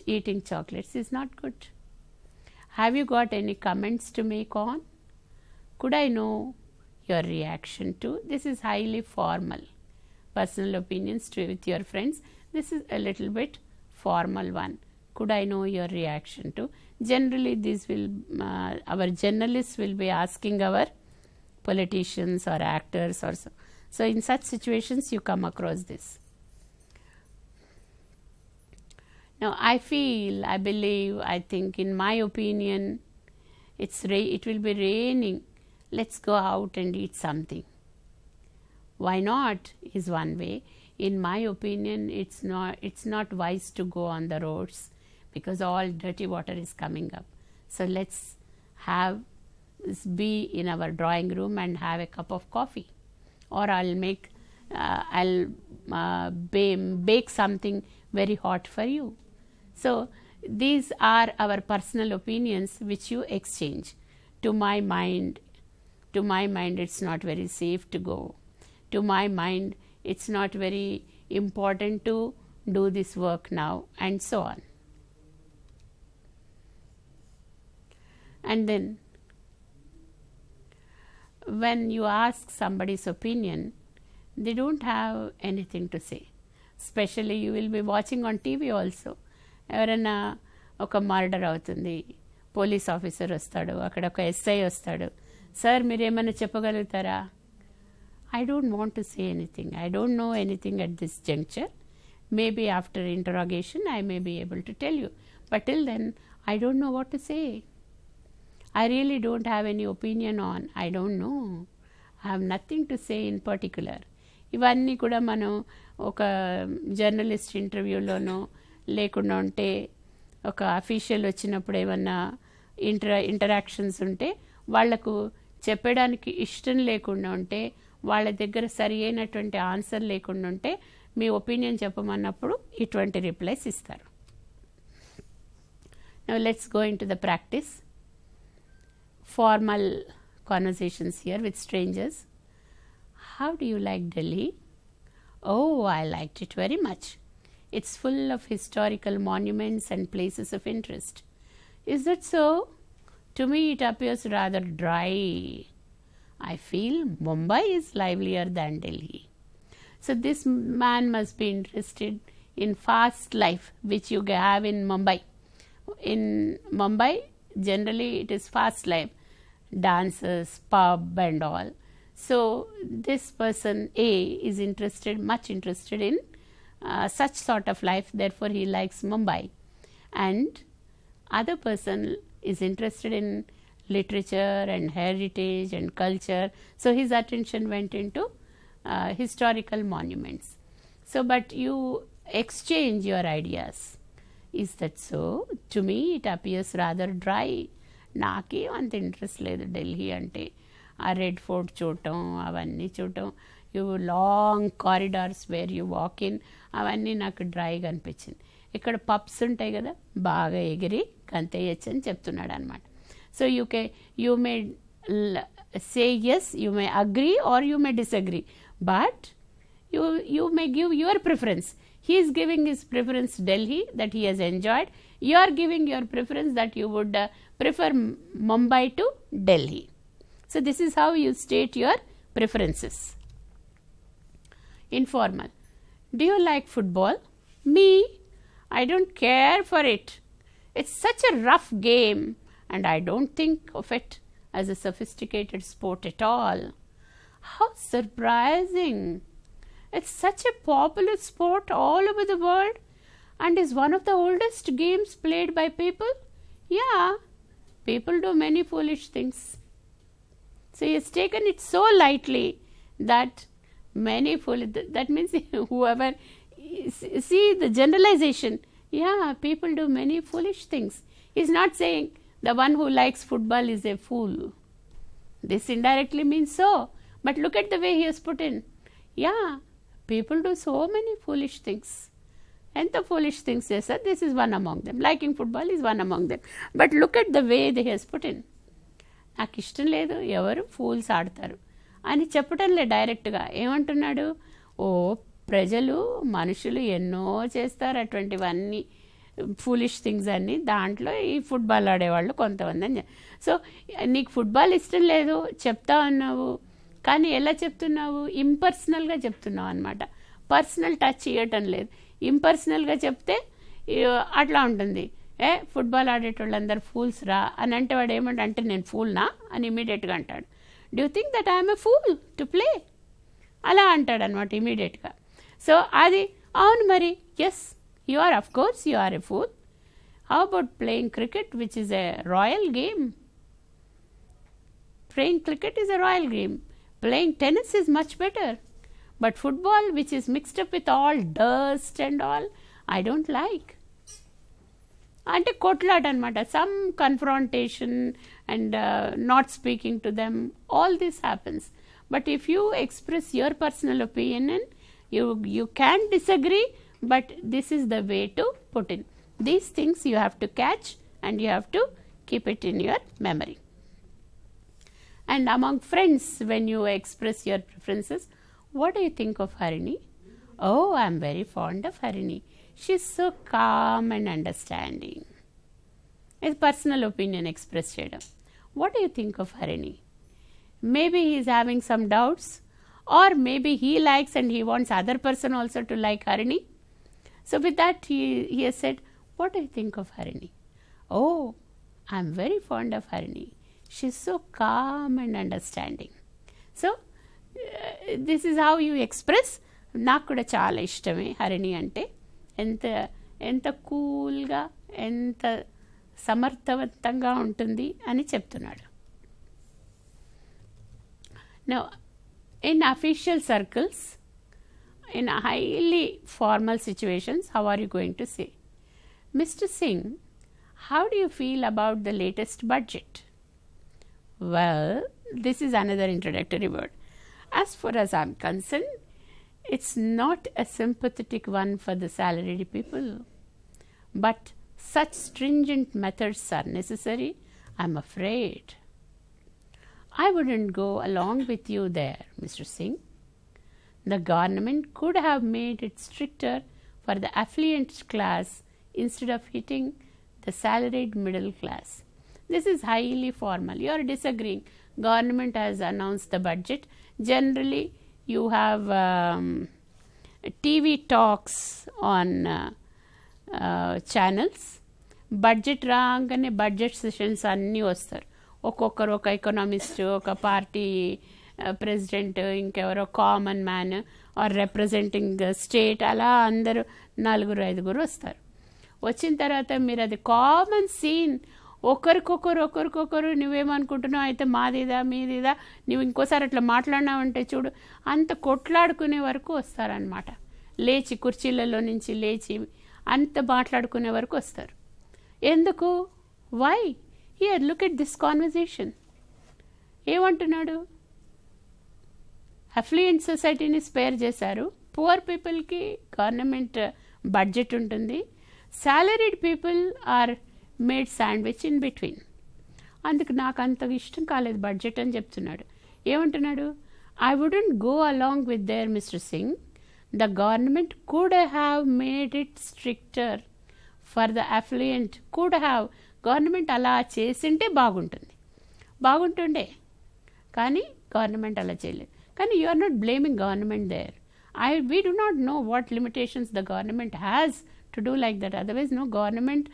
eating chocolates is not good. Have you got any comments to make on? Could I know your reaction to? This is highly formal. Personal opinions with your friends. This is a little bit formal one. Could I know your reaction to? Generally, this will our journalists will be asking our politicians or actors or so. So, in such situations, you come across this. Now, I feel, I believe, I think, in my opinion, it will be raining. Let's go out and eat something. Why not is one way. In my opinion, it's not wise to go on the roads because all dirty water is coming up. So let's be in our drawing room and have a cup of coffee, or I'll bake something very hot for you. So these are our personal opinions which you exchange. To my mind, it's not very safe to go. To my mind, it's not very important to do this work now, and so on. And then when you ask somebody's opinion, they don't have anything to say. Especially you will be watching on TV also. ఎవరైనా ఒక murder అవుతుంది, police officer వస్తాడు, అక్కడ ఒక SI వస్తాడు, sir మీరేమైనా చెప్పగలుగుతారా? I don't want to say anything. I don't know anything at this juncture. Maybe after interrogation I may be able to tell you. But till then, I don't know what to say. I really don't have any opinion on. I don't know. I have nothing to say in particular. ఇవన్నీ కూడా మనం ఒక journalist ఇంటర్వ్యూలోనో లేకుండా ఉంటే ఒక official వచ్చినప్పుడు ఏమన్నా interactions ఉంటే వాళ్లకు చెప్పడానికి ఇష్టం లేకుండా ఉంటే, వాళ్ళ దగ్గర సరి అయినటువంటి ఆన్సర్ లేకుండా ఉంటే మీ ఒపీనియన్ చెప్పమన్నప్పుడు ఇటువంటి రిప్లైస్ ఇస్తారు. Now let's go into the practice. Formal conversations here with strangers. How do you like Delhi? Oh, I liked it very much. It's full of historical monuments and places of interest. Is that so? To me it appears rather dry. I feel Mumbai is livelier than Delhi. So this man must be interested in fast life which you have in Mumbai. In Mumbai, generally it is fast life, dances, pub and all. So this person A is much interested in such sort of life, therefore he likes Mumbai. And other person is interested in literature and heritage and culture, so his attention went into historical monuments. So, but you exchange your ideas. Is that so? To me it appears rather dry. నాకే అంత interest లేదు ఢిల్లీ అంటే. ఆ red fort చూడటం, అవన్నీ చూడటం, you long corridors where you walk in, అవన్నీ నాకు డ్రైగా అనిపించింది. ఇక్కడ పబ్స్ ఉంటాయి కదా, బాగా ఎగిరి గంతేయచ్చు అని చెప్తున్నాడు అనమాట. So you may say yes, you may agree or you may disagree, but you may give your preference. He is giving his preference Delhi, that he has enjoyed. You are giving your preference that you would prefer Mumbai to Delhi. So this is how you state your preferences. Informal. Do you like football? Me, I don't care for it. It's such a rough game and I don't think of it as a sophisticated sport at all. How surprising! It's such a popular sport all over the world and is one of the oldest games played by people. Yeah, people do many foolish things. So he has taken it so lightly that many foolish, that means whoever, see the generalization, yeah, people do many foolish things. He is not saying the one who likes football is a fool. This indirectly means so, but look at the way he has put in. Yeah, people do so many foolish things. And the foolish things they said, this is one among them. Liking football is one among them. But look at the way they has put in. నాకు ఇష్టం లేదు, ఎవరు fools ఆడతారు అని చెప్పటంలే డైరెక్ట్గా. ఏమంటున్నాడు, ఓ ప్రజలు మనుషులు ఎన్నో చేస్తారు అటువంటివన్నీ ఫూలిష్ థింగ్స్ అన్నీ, దాంట్లో ఈ ఫుట్బాల్ ఆడేవాళ్ళు కొంతమంది అని. సో నీకు ఫుట్బాల్ ఇష్టం లేదు చెప్తా ఉన్నావు, కానీ ఎలా చెప్తున్నావు, ఇంపర్సనల్గా చెప్తున్నావు అనమాట. పర్సనల్ టచ్ ఇవ్వటం లేదు, ఇంపర్సనల్గా చెప్తే అట్లా ఉంటుంది. ఫుట్బాల్ ఆడేటోళ్ళందరూ ఫూల్స్ రా అని అంటే వాడు ఏమంటే, అంటే నేను ఫూల్నా అని ఇమీడియట్గా అంటాడు. Do you think that I'm a fool to play, అలా అంటాడు అనమాట ఇమీడియట్గా. సో అది అవును మరి, yes you are, of course you are a fool. How about playing cricket which is a royal game? Playing cricket is a royal game. Playing tennis is much better. But football, which is mixed up with all dust and all, I don't like. Ante kotlaad anamata, some confrontation and not speaking to them, all this happens. But if you express your personal opinion, you can disagree, but this is the way to put in. These things you have to catch and you have to keep it in your memory. And among friends, when you express your preferences, what do you think of Harini? Oh, I am very fond of Harini. She is so calm and understanding. It's personal opinion expressed cheyadam. What do you think of Harini? Maybe he is having some doubts, or maybe he likes and he wants other person also to like Harini. So with that he has said, what do you think of Harini? Oh, I am very fond of Harini. She is so calm and understanding. So this is how you express. నాకు కూడా చాలా ఇష్టమే హరిణి అంటే. ఎంత కూల్గా, ఎంత సమర్థవంతంగా ఉంటుంది అని చెప్తున్నాడు. Now, in official circles, in highly formal situations, how are you going to say, Mr. Singh, how do you feel about the latest budget? Well, this is another introductory word. As far as I am concerned, it's not a sympathetic one for the salaried people, but such stringent methods are necessary, I am afraid. I wouldn't go along with you there, Mr. Singh. The government could have made it stricter for the affluent class instead of hitting the salaried middle class. This is highly formal. You are disagreeing. Government has announced the budget. Generally, you have TV talks on channels. Budget రాగానే budget sessions అన్నీ వస్తారు. ఒక్కొక్కరు, ఒక economist, ఒక party president, ఇంకెవరో common man or representing state, అలా అందరూ 4-5 వస్తారు. వచ్చిన తర్వాత మీరు అది కామన్ సీన్, ఒకరికొకరు నువ్వేమనుకుంటున్నావు అయితే మాదిదా మీదిదా, నువ్వు ఇంకోసారి అట్లా మాట్లాడినావంటే చూడు, అంత కొట్లాడుకునే వరకు వస్తారనమాట. లేచి కుర్చీలలో నుంచి లేచి అంత మాట్లాడుకునే వరకు వస్తారు. ఎందుకు? Why? Here look at this conversation. ఏమంటున్నాడు? అఫ్లుయెంట్ సొసైటీని స్పేర్ చేశారు, పువర్ పీపుల్కి గవర్నమెంట్ బడ్జెట్ ఉంటుంది, salaried people are made sandwich in between. అందుకు నాకు అంత ఇష్టం కాలేదు బడ్జెట్ అని చెప్తున్నాడు. ఏమంటున్నాడు? I wouldn't go along with there mister Singh, the government could have made it stricter for the affluent. Could have, government అలా చేసింటే బాగుంటుండే, కానీ గవర్నమెంట్ అలా చేయలేదు. కానీ you are not blaming government there. We do not know what limitations the government has to do like that. Otherwise, no government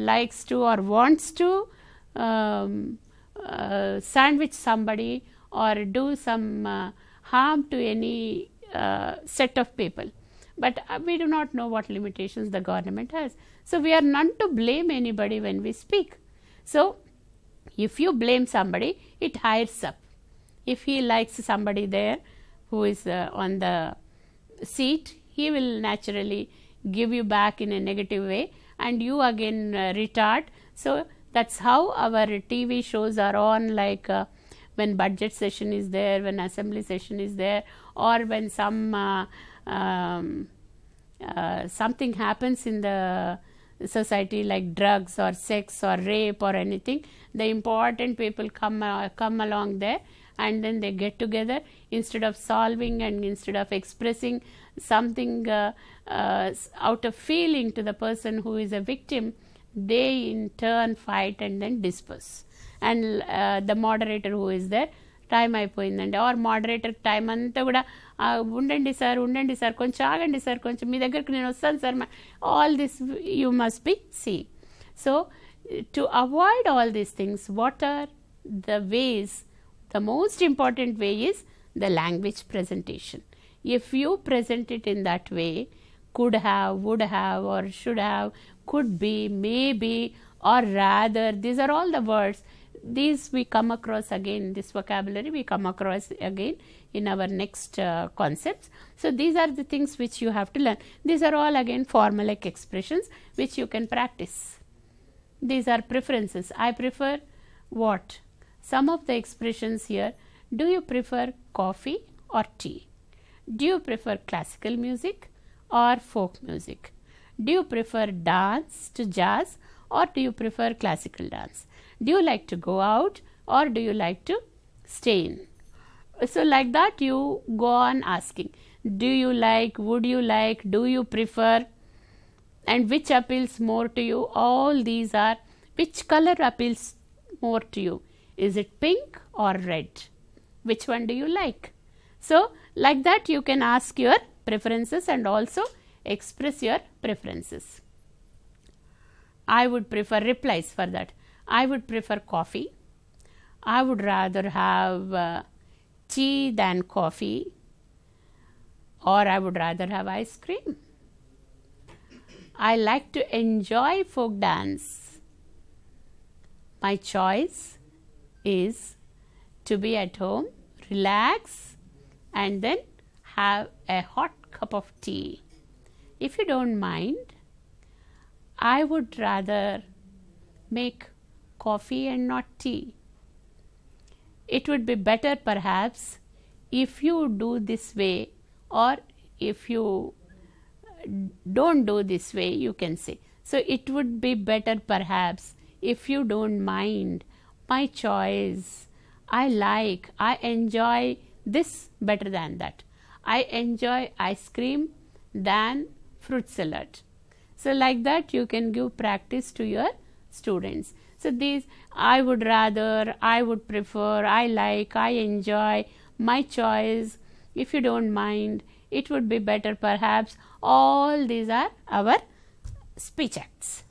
likes to or wants to sandwich somebody or do some harm to any set of people. But we do not know what limitations the government has. So, we are none to blame anybody when we speak. So, if you blame somebody, it hires up. If he likes somebody there who is on the seat, he will naturally give you back in a negative way and you again retard. So, that's how our TV shows are on, like when budget session is there, when assembly session is there, or when something happens in the society like drugs or sex or rape or anything, the important people come along there, and then they get together. Instead of solving and instead of expressing something out of feeling to the person who is a victim, they in turn fight and then disperse. And the moderator who is there, time అయిపోయిందండి, or moderator time అంతా కూడా ఉండండి sir కొంచెం ఆగండి sir, కొంచెం మీ దగ్గరికి నేను వస్తాను sir, all this you must be seeing. So, to avoid all these things, what are the ways? The most important way is the language presentation. If you present it in that way, could have, would have, or should have, could be, maybe, or rather, these are all the words. These we come across again, this vocabulary we come across again in our next concepts. So, these are the things which you have to learn. These are all again formulaic expressions which you can practice. These are preferences. I prefer what? Some of the expressions here: do you prefer coffee or tea? Do you prefer classical music or folk music? Do you prefer dance to jazz or do you prefer classical dance? Do you like to go out or do you like to stay in? So, like that you go on asking, do you like, would you like, do you prefer, and which appeals more to you? All these are, which color appeals more to you? Is it pink or red? Which one do you like? So, like that you can ask your preferences and also express your preferences. I would prefer replies for that. I would prefer coffee. I would rather have tea than coffee, or I would rather have ice cream. I like to enjoy folk dance. My choice is to be at home, relax, and then have a hot cup of tea. If you don't mind, I would rather make coffee and not tea. It would be better perhaps if you do this way, or if you don't do this way, you can say. So, it would be better perhaps if you don't mind. My choice, I like, I enjoy this better than that. I enjoy ice cream than fruit salad. So, like that you can give practice to your students. So, these I would rather, I would prefer, I like, I enjoy, my choice, if you don't mind, it would be better perhaps. All these are our speech acts.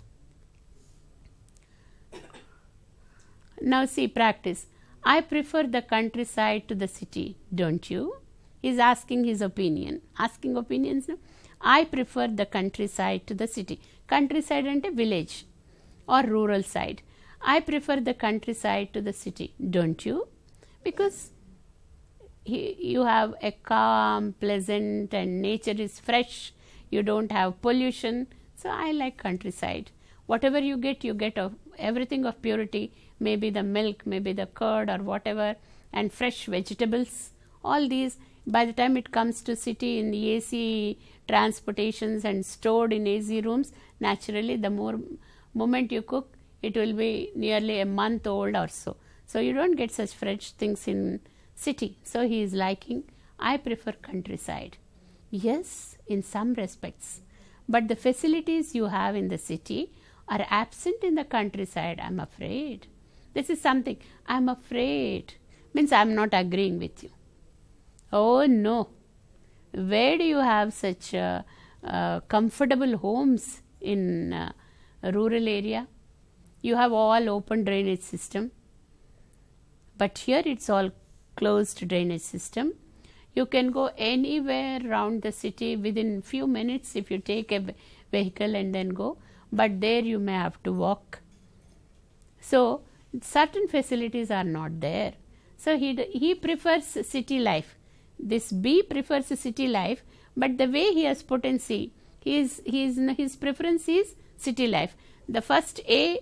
Now, see practice. I prefer the countryside to the city, don't you? He is asking his opinion, asking opinions. No? I prefer the countryside to the city. Countryside ante village or rural side. I prefer the countryside to the city, don't you? Because you have a calm, pleasant, and nature is fresh. You don't have pollution. So I like countryside. Whatever you get of everything of purity, maybe the milk, maybe the curd or whatever, and fresh vegetables. All these, by the time it comes to city in the AC transportations and stored in AC rooms, naturally the moment you cook, it will be nearly a month old or so. So you don't get such fresh things in city. So he is liking, I prefer countryside. Yes, in some respects. But the facilities you have in the city are absent in the countryside, I'm afraid. This is something, I'm afraid, means I'm not agreeing with you. Oh no, where do you have such comfortable homes in a rural area? You have all open drainage system, but here it's all closed drainage system. You can go anywhere around the city within few minutes if you take a vehicle and then go, but there you may have to walk. So certain facilities are not there. So he prefers city life. This B prefers city life, but the way he has put in C, his preference is city life. The first A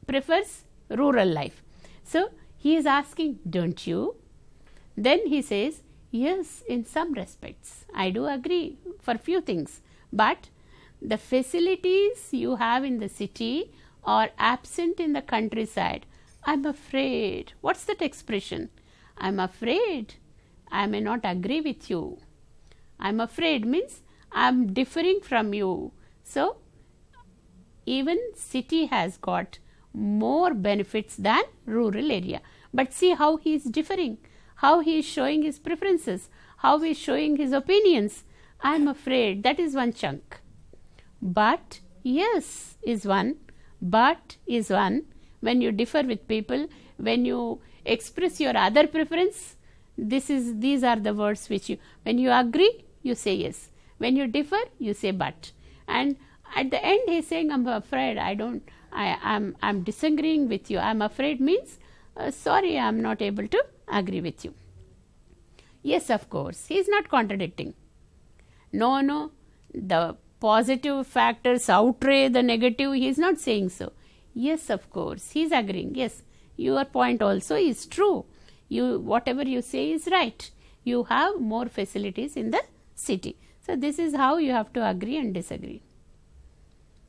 prefers rural life. So he is asking, don't you? Then he says, yes, in some respects, I do agree for few things, but the facilities you have in the city are absent in the countryside. I'm afraid. What's that expression? I'm afraid I may not agree with you. I'm afraid means I'm differing from you. So even city has got more benefits than rural area. But see how he is differing, how he is showing his preferences, how he is showing his opinions. I am afraid that is one chunk. But yes is one, but is one. When you differ with people, when you express your other preference, these are the words which you, when you agree, you say yes. When you differ, you say but. And at the end he is saying, I'm afraid, I'm disagreeing with you. I'm afraid means, sorry, I'm not able to agree with you. Yes, of course, he is not contradicting. No, the positive factors outweigh the negative, he is not saying so. Yes, of course, he is agreeing. Yes, your point also is true. Whatever you say is right. You have more facilities in the city. So this is how you have to agree and disagree.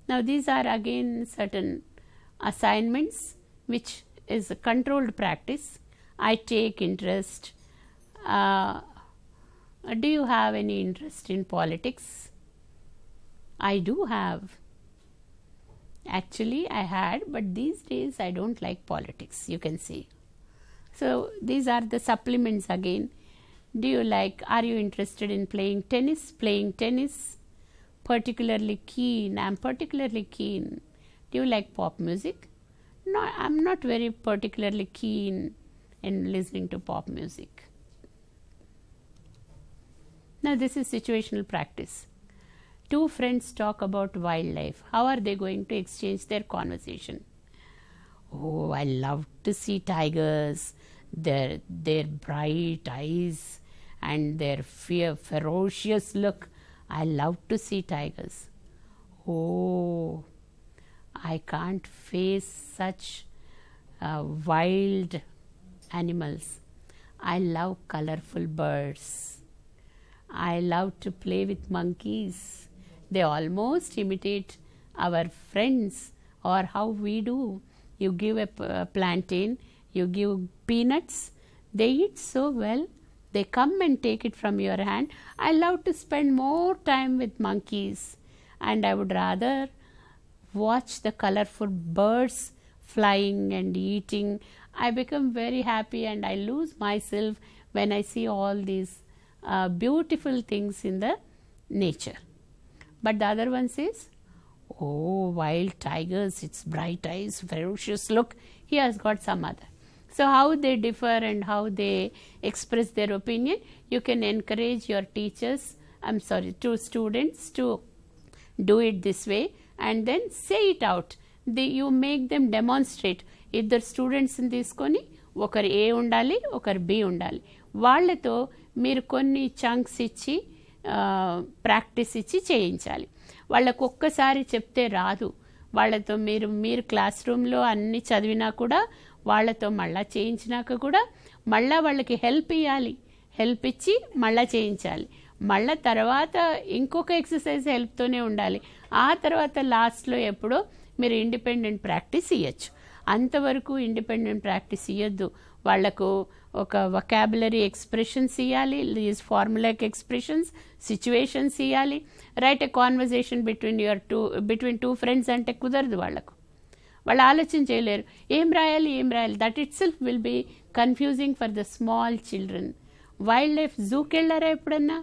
Now these are again certain assignments which is a controlled practice. I take interest. Do you have any interest in politics? I do have. Actually I had, but these days I don't like politics, you can see. So these are the supplements again. Do you like, are you interested in playing tennis? Playing tennis, particularly keen, I am particularly keen. Do you like pop music? No, I am not very particularly keen in listening to pop music. Now this is situational practice. Two friends talk about wildlife. How are they going to exchange their conversation? Oh, I love to see tigers, their bright eyes and their ferocious look. I love to see tigers. Oh, I can't face such wild animals. I love colorful birds. I love to play with monkeys. They almost imitate our friends or how we do. You give a plantain, you give peanuts, they eat so well. They come and take it from your hand. I love to spend more time with monkeys, and I would rather watch the colorful birds flying and eating. I become very happy and I lose myself when I see all these beautiful things in the nature. But the other one says, oh, wild tigers, its bright eyes, ferocious look, he has got some other. So how they differ and how they express their opinion, you can encourage your teachers to students to do it this way and then say it out. You make them demonstrate. ఇద్దరు స్టూడెంట్స్ని తీసుకొని ఒకరు ఏ ఉండాలి, ఒకరు B ఉండాలి. వాళ్ళతో మీరు కొన్ని చంక్స్ ఇచ్చి ప్రాక్టీస్ ఇచ్చి చేయించాలి. వాళ్ళకు ఒక్కసారి చెప్తే రాదు. వాళ్ళతో మీరు క్లాస్ రూమ్లో అన్ని చదివినా కూడా వాళ్ళతో మళ్ళా చేయించినాక కూడా మళ్ళా వాళ్ళకి హెల్ప్ ఇవ్వాలి. హెల్ప్ ఇచ్చి మళ్ళా చేయించాలి. మళ్ళా తర్వాత ఇంకొక ఎక్సర్సైజ్ హెల్ప్తోనే ఉండాలి. ఆ తర్వాత లాస్ట్లో ఎప్పుడో మీరు ఇండిపెండెంట్ ప్రాక్టీస్ ఇవ్వచ్చు. అంతవరకు ఇండిపెండెంట్ ప్రాక్టీస్ ఇవ్వద్దు. వాళ్లకు ఒక వొకాబులరీ ఎక్స్ప్రెషన్స్ ఇవ్వాలి, ఫార్ములాక్ ఎక్స్ప్రెషన్స్, సిచ్యువేషన్స్ ఇవ్వాలి. Write a conversation between two friends అంటే కుదరదు. వాళ్ళు ఆలోచన చేయలేరు. ఏం రాయాలి. That itself will be confusing for the small children. Wildlife జూకి వెళ్ళారా ఎప్పుడన్నా?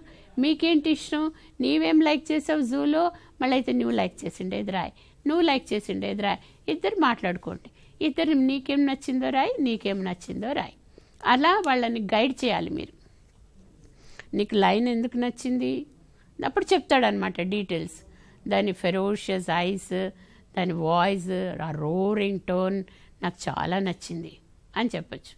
మీకేంటి ఇష్టం, నీవేం లైక్ చేసావు జూలో, మళ్ళీ అయితే నువ్వు లైక్ చేసిండేది రాయి, నువ్వు లైక్ చేసిండేది రాయి. ఇద్దరు మాట్లాడుకోండి. ఇద్దరు నీకేం నచ్చిందో రాయి, నీకేం నచ్చిందో రాయి. అలా వాళ్ళని గైడ్ చేయాలి. మీరు నీకు లైన్ ఎందుకు నచ్చింది అప్పుడు చెప్తాడనమాట డీటెయిల్స్. దాని ఫెరోషియస్ ఐస్, దాని వాయిస్, ఆ రోరింగ్ టోన్ నాకు చాలా నచ్చింది అని చెప్పచ్చు.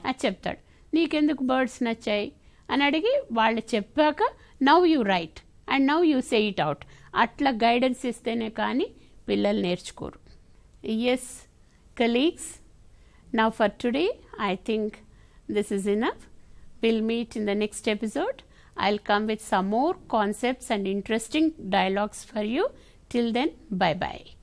అది చెప్తాడు. నీకెందుకు బర్డ్స్ నచ్చాయి అని అడిగి వాళ్ళు చెప్పాక now you write and now you say it out. అట్లా గైడెన్స్ ఇస్తేనే కానీ పిల్లలు నేర్చుకోరు. Yes colleagues, now for today I think this is enough. We'll meet in the next episode. I'll come with some more concepts and interesting dialogues for you. Till then, bye bye.